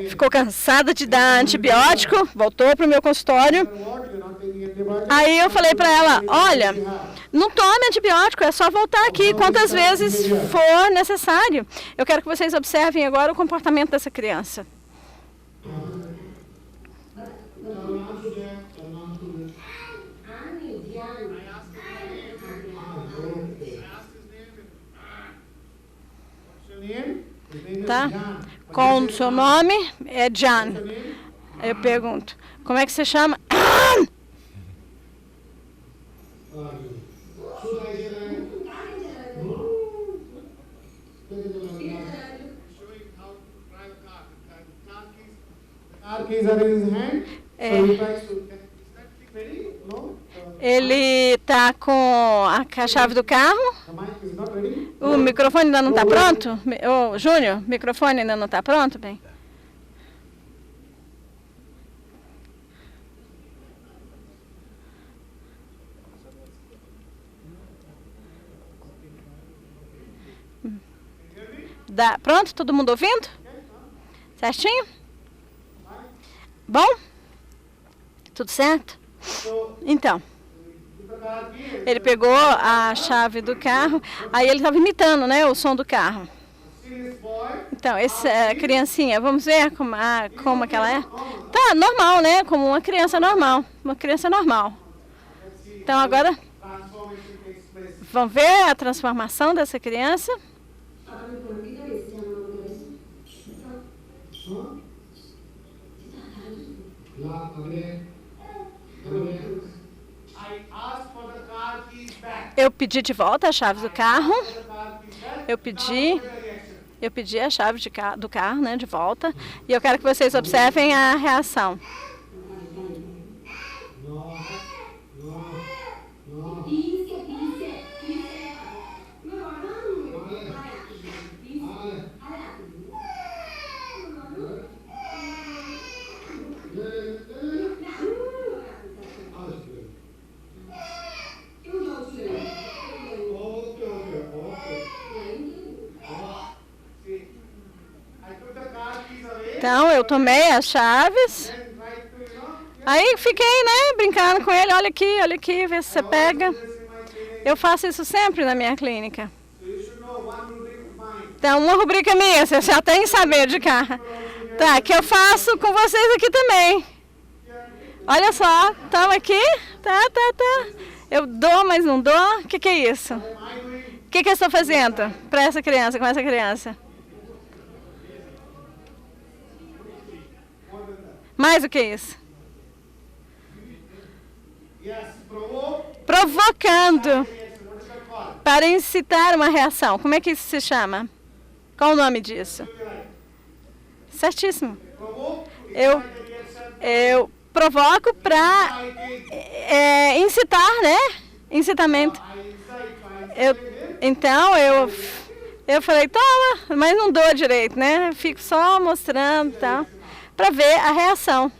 ficou cansado de dar antibiótico, voltou para o meu consultório. what? You're not taking antibiotics. Aí eu falei para ela, olha, não tome antibiótico, é só voltar aqui quantas vezes for necessário. Eu quero que vocês observem agora o comportamento dessa criança. What's your name? His name is Tá? Jan. Com o seu nome é Jan. Aí eu pergunto, como é que você chama? Car keys are in his hand. So he tries to. Is that thing ready? No? Ele tá com a chave do carro. The mic is not ready. O microfone ainda não está pronto? Ô, Júnior, o microfone ainda não está pronto, bem? Pronto? Todo mundo ouvindo? Certinho? Bom? Tudo certo? Então, ele pegou a chave do carro, aí ele estava imitando, né, o som do carro. Então, essa criancinha, vamos ver como que ela é? Tá, normal, né, como uma criança normal, Então, agora, vamos ver a transformação dessa criança. Eu pedi de volta a chave do carro. Eu pedi a chave do carro, né, de volta. E eu quero que vocês observem a reação. Então, eu tomei as chaves. Aí fiquei, né, brincando com ele. Olha aqui, vê se você pega. Eu faço isso sempre na minha clínica. Então, uma rubrica minha, você já tem que saber de cá. Tá, que eu faço com vocês aqui também. Olha só, toma aqui. Tá. Eu dou, mas não dou. O que é isso? O que eu estou fazendo para essa criança, com essa criança? Mais do que isso? Provocando para incitar uma reação. Como é que isso se chama? Qual o nome disso? Certíssimo. Eu provoco para incitar, né? Incitamento. Então eu falei, toma, mas não dou direito, né? Fico só mostrando, tá? Para ver a reação.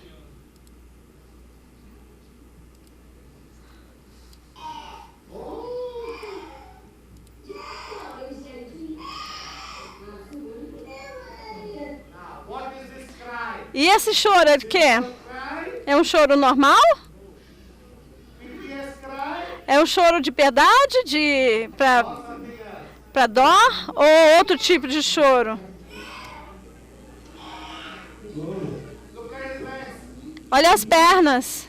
E esse choro é de quê? É um choro normal? É um choro de piedade, para dó, ou outro tipo de choro? Olha as pernas.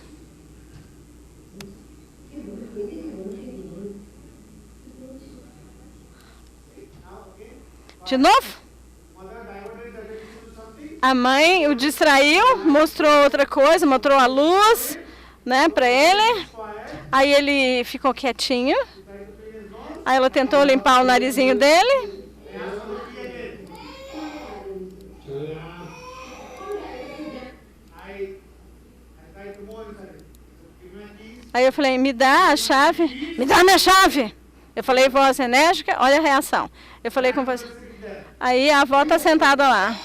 De novo? A mãe o distraiu, mostrou outra coisa, mostrou a luz, né, para ele. Aí ele ficou quietinho. Aí ela tentou limpar o narizinho dele. Aí eu falei, me dá a chave. Me dá a minha chave. Eu falei, voz enérgica, olha a reação. Eu falei com você. Aí a avó está sentada lá.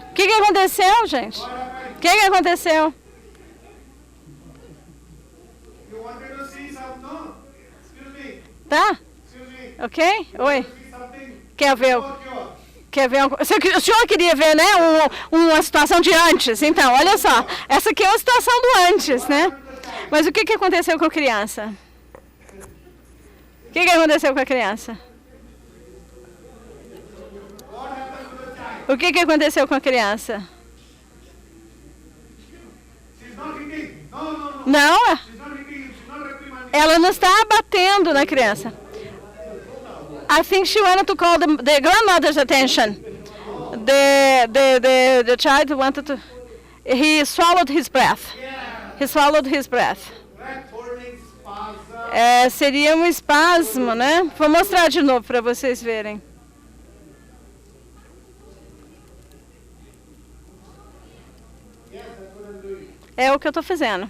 O que aconteceu, gente? O que aconteceu? Tá? Ok? Oi. Quer ver? Quer ver? O senhor queria ver, né? Uma situação de antes. Então, olha só. Essa aqui é uma situação do antes, né? Mas o que aconteceu com a criança? O que aconteceu com a criança? O que aconteceu com a criança? Não, ela não está batendo na criança. I think she wanted to call the grandmother's attention. The child wanted to. He swallowed his breath. He swallowed his breath. Seria um espasmo, né? Vou mostrar de novo para vocês verem. É o que eu estou fazendo.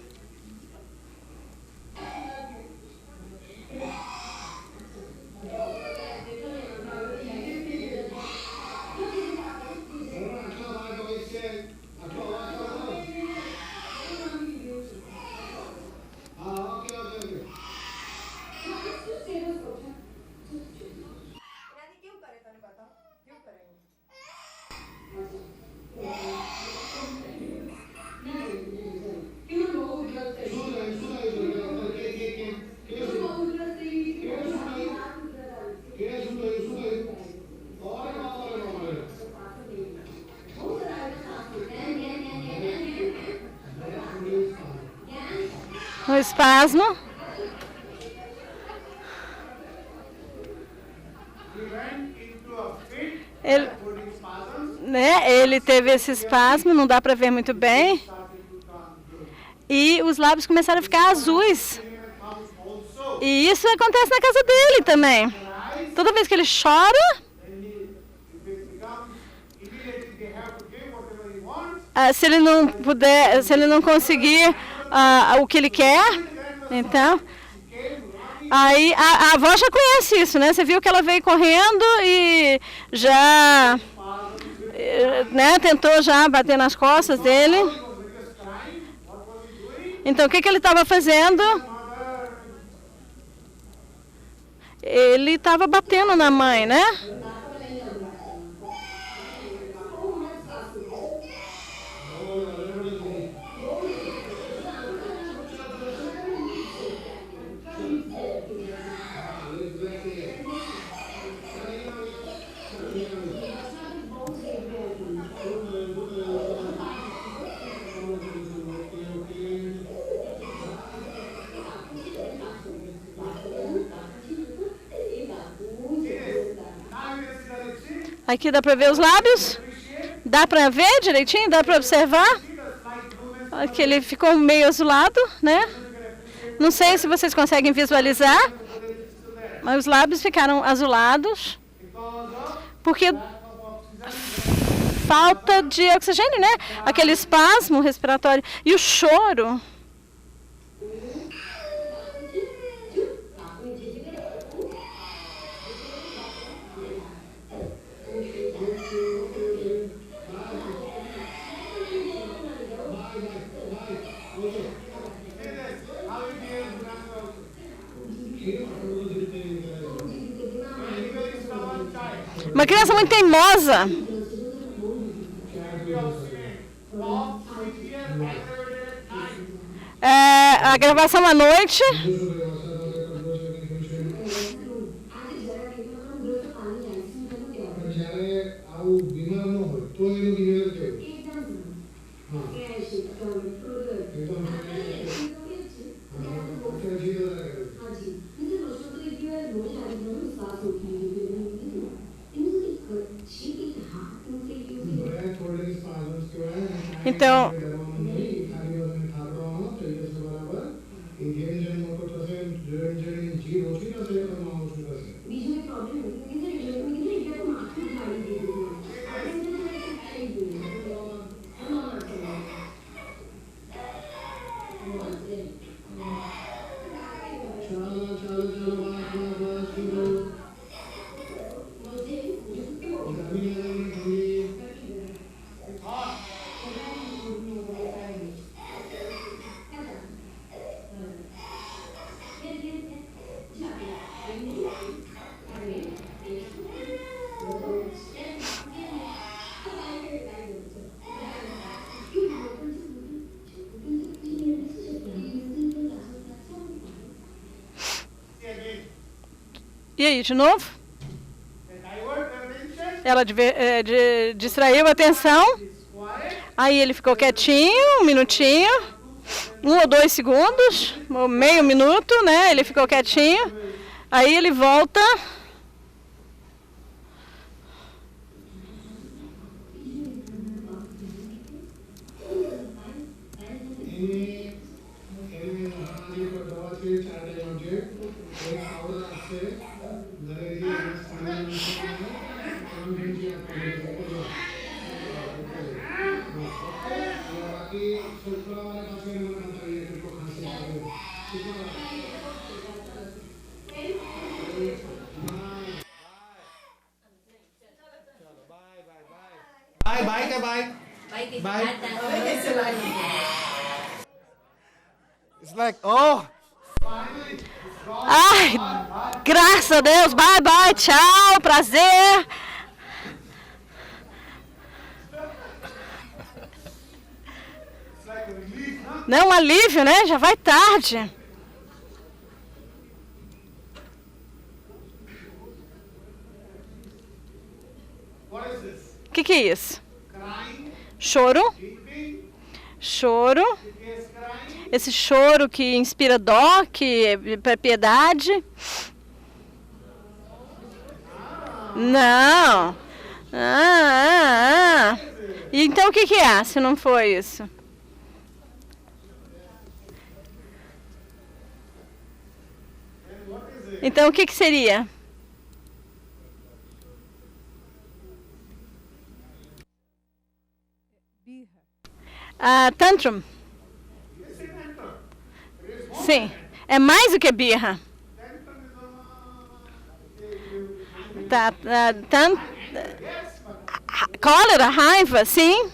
Um espasmo. Ele teve esse espasmo, não dá para ver muito bem. E os lábios começaram a ficar azuis. E isso acontece na casa dele também. Toda vez que ele chora, se ele não puder, se ele não conseguir o que ele quer, então, aí a avó já conhece isso, né? Você viu que ela veio correndo e já, né, tentou já bater nas costas dele. Então, o que ele estava fazendo? Ele estava batendo na mãe, né? Aqui dá para ver os lábios? Dá para ver direitinho? Dá para observar? Aqui ele ficou meio azulado, né? Não sei se vocês conseguem visualizar, mas os lábios ficaram azulados porque falta de oxigênio, né? Aquele espasmo respiratório e o choro. criança muito teimosa. A gravação à noite. Então, e aí, de novo? Ela distraiu a atenção. Aí ele ficou quietinho, um minutinho, 1 ou 2 segundos, ou meio minuto, né? Ele ficou quietinho. Aí ele volta. Bye. It's like, oh. Ai, graças a Deus, bye, bye, tchau, prazer. Não, um alívio, né? Já vai tarde. O que é isso? Choro. Choro. Esse choro que inspira dó, que é piedade. Não. E então o que é, se não foi isso? Então o que seria? Tantrum. Sim, é mais do que birra. Cólera, raiva, sim.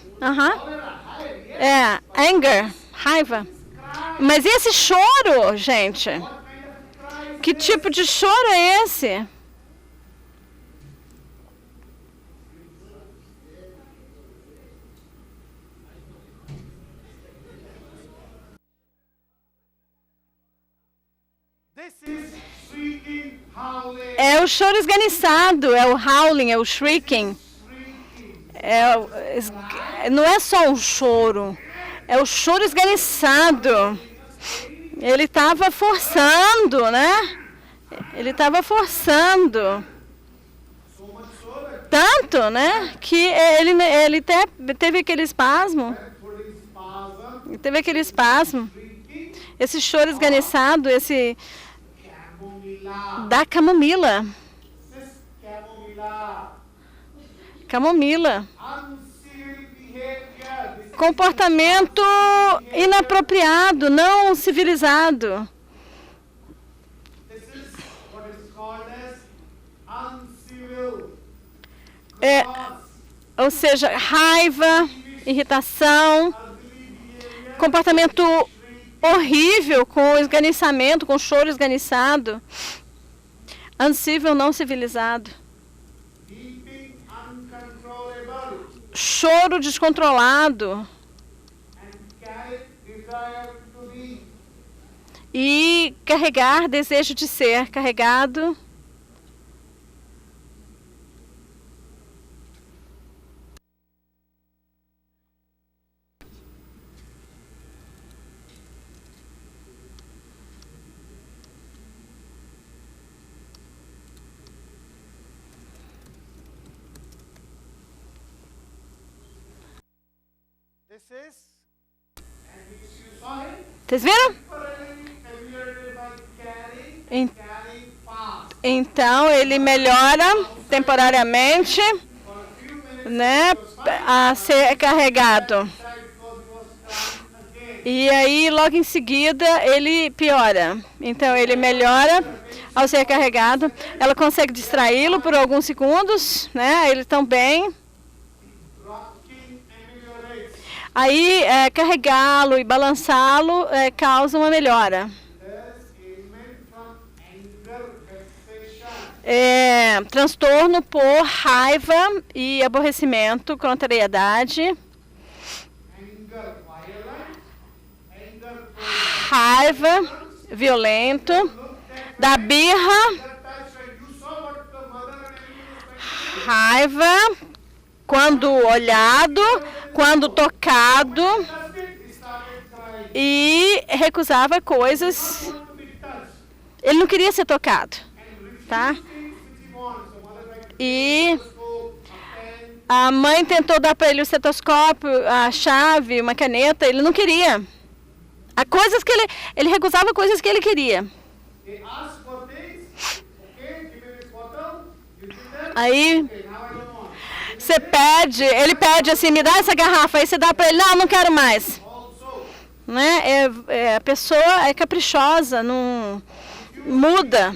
Anger, raiva. Mas e esse choro, gente? Que tipo de choro é esse? É o choro esganiçado, é o howling, é o shrieking. Não é só um choro, é o choro esganiçado. Ele estava forçando, né? Ele estava forçando. Tanto, né? Que ele teve aquele espasmo. Teve aquele espasmo. Esse choro esganiçado, esse da camomila. Camomila. Comportamento inapropriado, não civilizado. Ou seja, raiva, irritação, comportamento horrível com esganiçamento, com choro esganiçado. Uncivil, não civilizado. choro descontrolado e carregar desejo de ser carregado. Vocês viram? Então ele melhora temporariamente, né, a ser carregado. E aí logo em seguida ele piora. Então ele melhora ao ser carregado. Ela consegue distraí-lo por alguns segundos, né? Ele também. Aí, carregá-lo e balançá-lo causa uma melhora. Transtorno por raiva e aborrecimento, contrariedade. Raiva, violento, da birra. Raiva, quando olhado, quando tocado, e recusava coisas. Ele não queria ser tocado, tá? E a mãe tentou dar para ele o estetoscópio, a chave, uma caneta, ele não queria. Há coisas que ele recusava coisas que ele queria. Aí você pede, ele pede assim, me dá essa garrafa, aí você dá para ele, não quero mais. Né? A pessoa é caprichosa, não muda.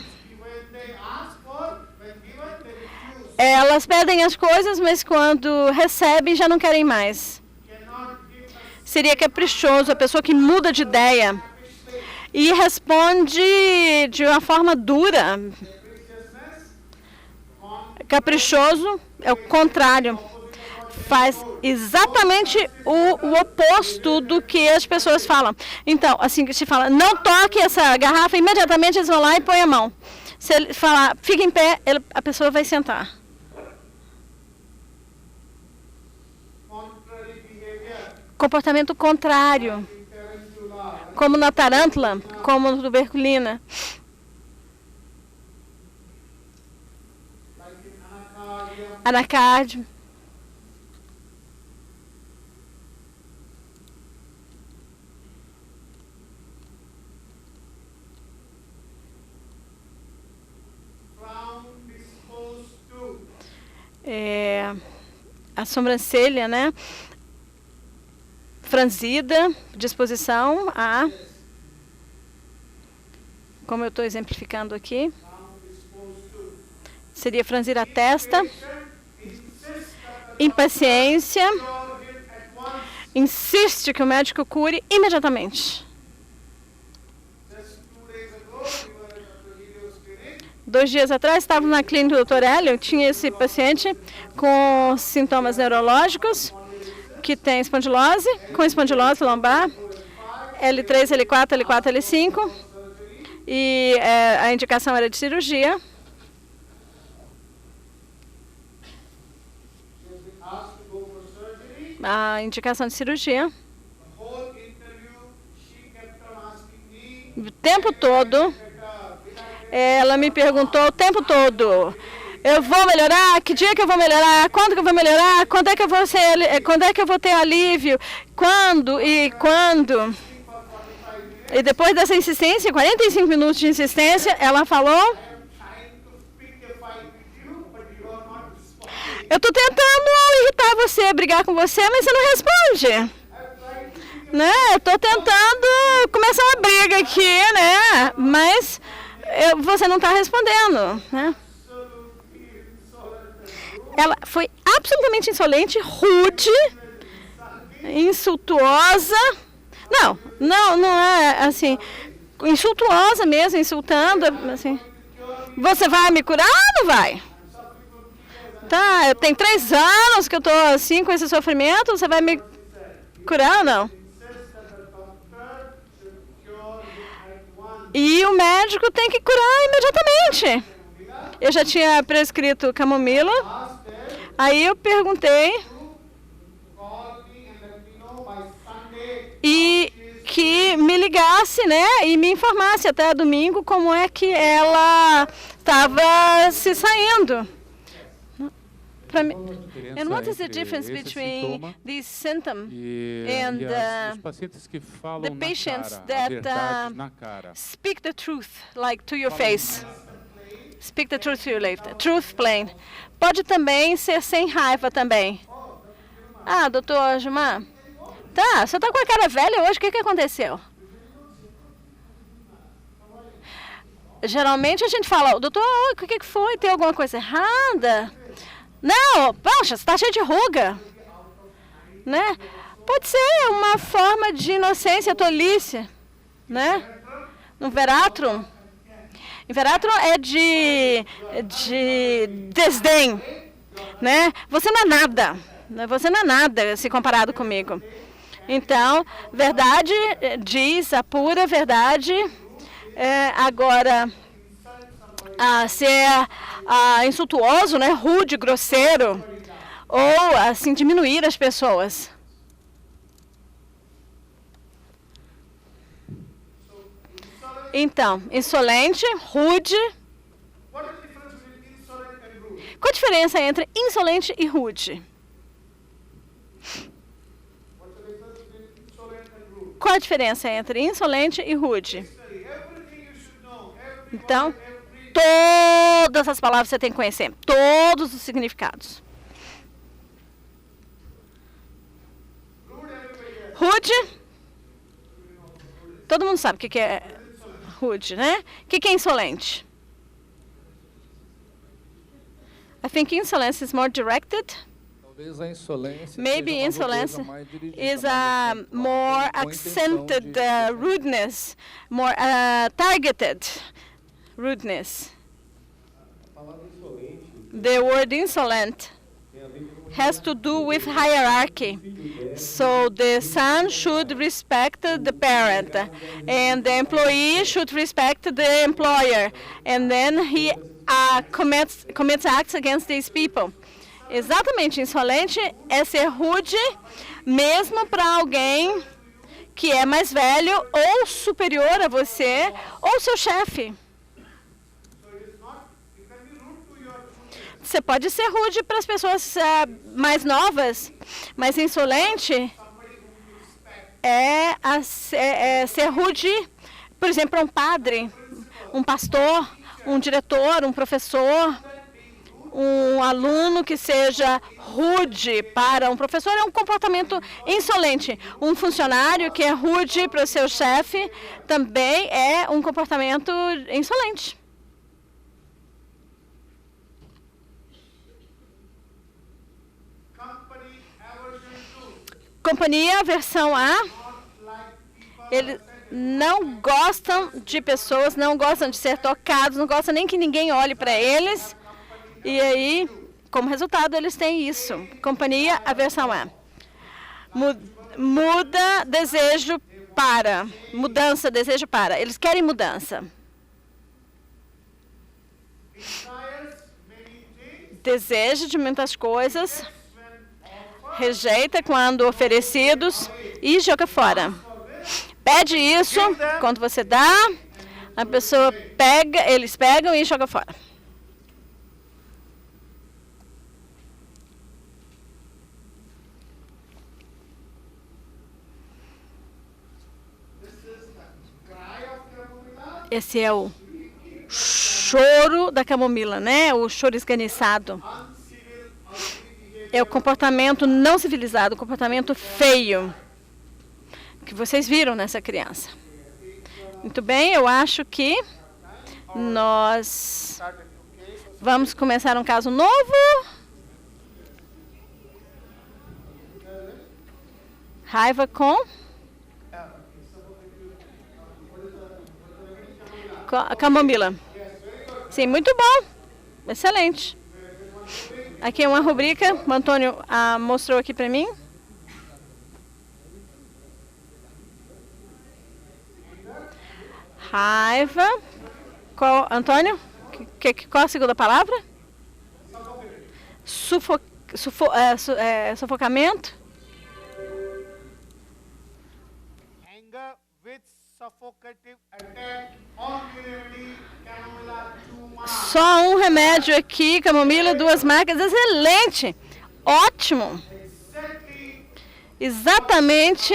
Elas pedem as coisas, mas quando recebem já não querem mais. Seria caprichoso, a pessoa que muda de ideia e responde de uma forma dura. Caprichoso é o contrário. Faz exatamente o oposto do que as pessoas falam. Então, assim que se fala, não toque essa garrafa, imediatamente eles vão lá e põem a mão. Se ele falar, fica em pé, a pessoa vai sentar. Comportamento contrário. Como na tarântula, como na tuberculina. Anacárdio. A sobrancelha, né? Franzida, disposição a, como eu estou exemplificando aqui, seria franzir a testa, impaciência, insiste que o médico cure imediatamente. 2 dias atrás, estava na clínica do Dr. Hélio, tinha esse paciente com sintomas neurológicos, que tem espondilose, com espondilose lombar, L3, L4, L4, L5, e a indicação era de cirurgia. A indicação de cirurgia. O tempo todo, ela me perguntou o tempo todo, eu vou melhorar? Que dia que eu vou melhorar? Quando que eu vou melhorar? Quando é que eu vou ter alívio? Quando? E depois dessa insistência, 45 minutos de insistência, ela falou, eu estou tentando irritar você, brigar com você, mas você não responde. Né? Eu estou tentando começar uma briga aqui, né? Mas você não está respondendo, né? Ela foi absolutamente insolente, rude, insultuosa. Não é assim, insultuosa mesmo, insultando, assim. Você vai me curar ou não vai? Tá, eu tenho 3 anos que eu estou assim com esse sofrimento, você vai me curar ou não? E o médico tem que curar imediatamente. Eu já tinha prescrito camomila. Aí eu perguntei e que me ligasse, né, e me informasse até domingo como é que ela estava se saindo. And what is the difference between these symptoms and the patients that speak the truth, like to your face? Speak the truth to your life. Truth plain. Pode também ser sem raiva também. Ah, doutor Gilmar, tá, você tá com a cara velha hoje, o que aconteceu? Geralmente a gente fala, doutor, o que foi? Tem alguma coisa errada? Não, poxa, você está cheio de ruga. Né? Pode ser uma forma de inocência, tolice. Né? No veratrum. Veratrum é de desdém. Né? Você não é nada. Você não é nada se comparado comigo. Então, verdade diz a pura verdade. Agora, ser insultuoso, né, rude, grosseiro, ou assim diminuir as pessoas. Então, insolente, rude. Qual a diferença entre insolente e rude? Qual a diferença entre insolente e rude? Então, todas as palavras você tem que conhecer, todos os significados. Rude, todo mundo sabe o que é rude, né? O que é insolente? I think insolence is more directed. Talvez a insolência Maybe insolence is a more accented rudeness, more targeted rudeness. The word insolent has to do with hierarchy. So the son should respect the parent, and the employee should respect the employer, and then he commits acts against these people. Exatamente, insolente é ser rude mesmo para alguém que é mais velho ou superior a você ou seu chefe. Você pode ser rude para as pessoas mais novas, mas insolente é ser rude, por exemplo, para um padre, um pastor, um diretor, um professor, um aluno que seja rude para um professor é um comportamento insolente. Um funcionário que é rude para o seu chefe também é um comportamento insolente. Companhia, versão A, eles não gostam de pessoas, não gostam de ser tocados, não gostam nem que ninguém olhe para eles. E aí, como resultado, eles têm isso. Companhia, a versão A. Muda, desejo para. Mudança, desejo para. Eles querem mudança. Desejo de muitas coisas. Rejeita quando oferecidos e joga fora. Pede isso, quando você dá, a pessoa pega, eles pegam e jogam fora. Esse é o choro da camomila, né? O choro esganiçado. É o comportamento não civilizado, o comportamento feio que vocês viram nessa criança. Muito bem, eu acho que nós vamos começar um caso novo. Raiva com a camomila. Sim, muito bom. Excelente. Aqui é uma rubrica, o Antônio mostrou aqui para mim. Raiva. Qual, Antônio? Qual a segunda palavra? Sufocamento. Anger with suffocative attack on remedy, Camomilla 2 marks. Só um remédio aqui, camomila, 2 marcas. Excelente! Ótimo! Exatamente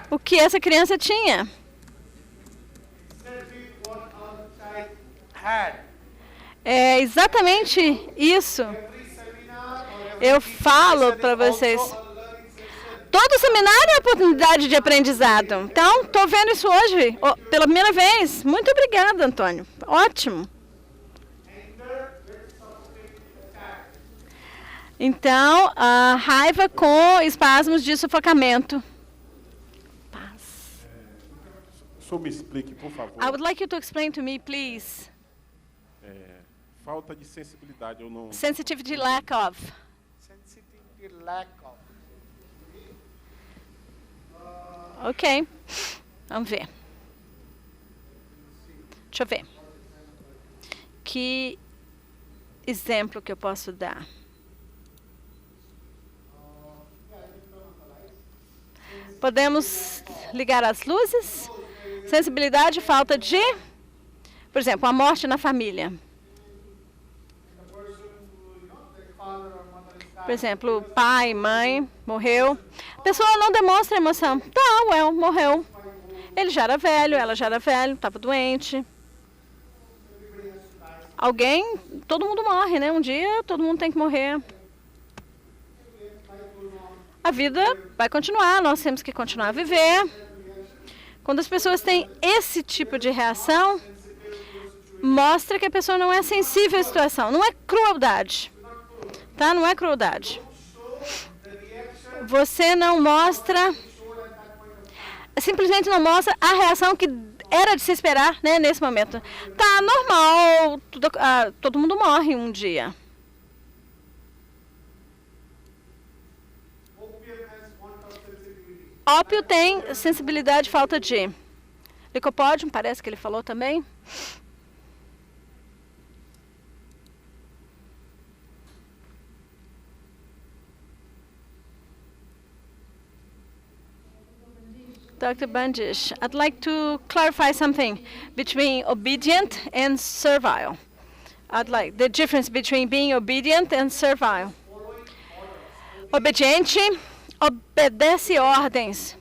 o que essa criança tinha. É exatamente isso. Eu falo para vocês. Todo seminário é oportunidade de aprendizado. Então, estou vendo isso hoje, pela primeira vez. Muito obrigada, Antônio. Ótimo. Então, a raiva com espasmos de sufocamento. Paz. O senhor me explique, por favor. I would like you to explain to me, please. Falta de sensibilidade, eu não... Sensitivity lack of. Sensitivity lack of. Ok. Vamos ver. Deixa eu ver. Que exemplo que eu posso dar? Podemos ligar as luzes? Sensibilidade, falta de... Por exemplo, a morte na família. Por exemplo, pai, mãe, morreu. A pessoa não demonstra emoção. Tá, morreu. Ele já era velho, ela já era velho, estava doente. Alguém, todo mundo morre, né? Um dia todo mundo tem que morrer. A vida vai continuar, nós temos que continuar a viver. Quando as pessoas têm esse tipo de reação, mostra que a pessoa não é sensível à situação. Não é crueldade. Tá? Não é crueldade. Você não mostra, simplesmente não mostra a reação que era de se esperar, né, nesse momento. Tá normal, todo mundo morre um dia. Ópio tem sensibilidade, falta de. Licopódio, parece que ele falou também. Dr. Bandish, I'd like to clarify something between obedient and servile. I'd like the difference between being obedient and servile. Obediente obedece ordens.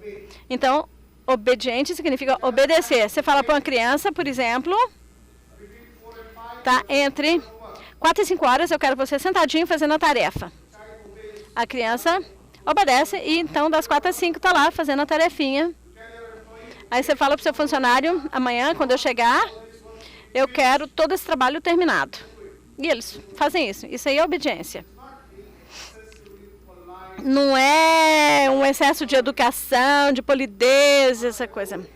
Então, obediente significa obedecer. Você fala para uma criança, por exemplo, tá, entre 4 e 5 horas eu quero você sentadinho fazendo a tarefa. A criança obedece e então das 4 às 5 está lá fazendo a tarefinha. Aí você fala para o seu funcionário, amanhã, quando eu chegar, eu quero todo esse trabalho terminado. E eles fazem isso. Isso aí é obediência. Não é um excesso de educação, de polidez, essa coisa.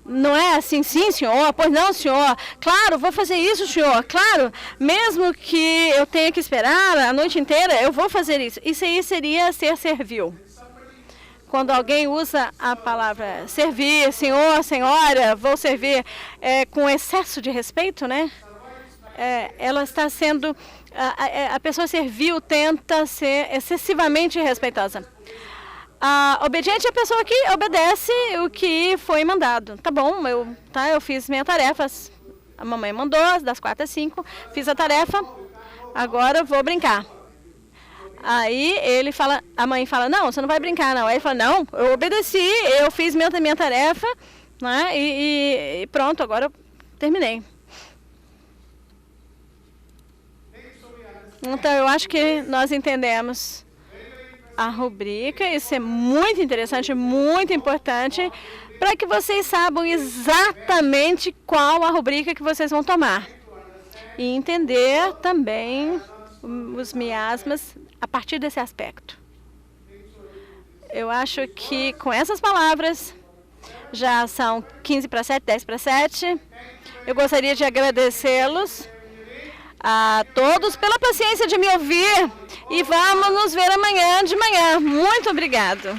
Não é assim, sim, senhor, pois não, senhor. Claro, vou fazer isso, senhor. Claro, mesmo que eu tenha que esperar a noite inteira, eu vou fazer isso. Isso aí seria ser servil. Quando alguém usa a palavra servir, senhor, senhora, vou servir, com excesso de respeito, né? Ela está sendo... A pessoa servil tenta ser excessivamente respeitosa. Obediente é a pessoa que obedece o que foi mandado. Tá bom, eu fiz minhas tarefas. A mamãe mandou, das 4 às 5, fiz a tarefa, agora eu vou brincar. Aí a mãe fala, não, você não vai brincar, não. Aí ele fala, não, eu obedeci, eu fiz minha tarefa, né, e pronto, agora eu terminei. Então, eu acho que nós entendemos a rubrica. Isso é muito interessante, muito importante, para que vocês saibam exatamente qual a rubrica que vocês vão tomar. E entender também os miasmas a partir desse aspecto. Eu acho que com essas palavras, já são 15 para 7, 10 para 7. Eu gostaria de agradecê-los. a todos pela paciência de me ouvir e vamos nos ver amanhã de manhã. Muito obrigado.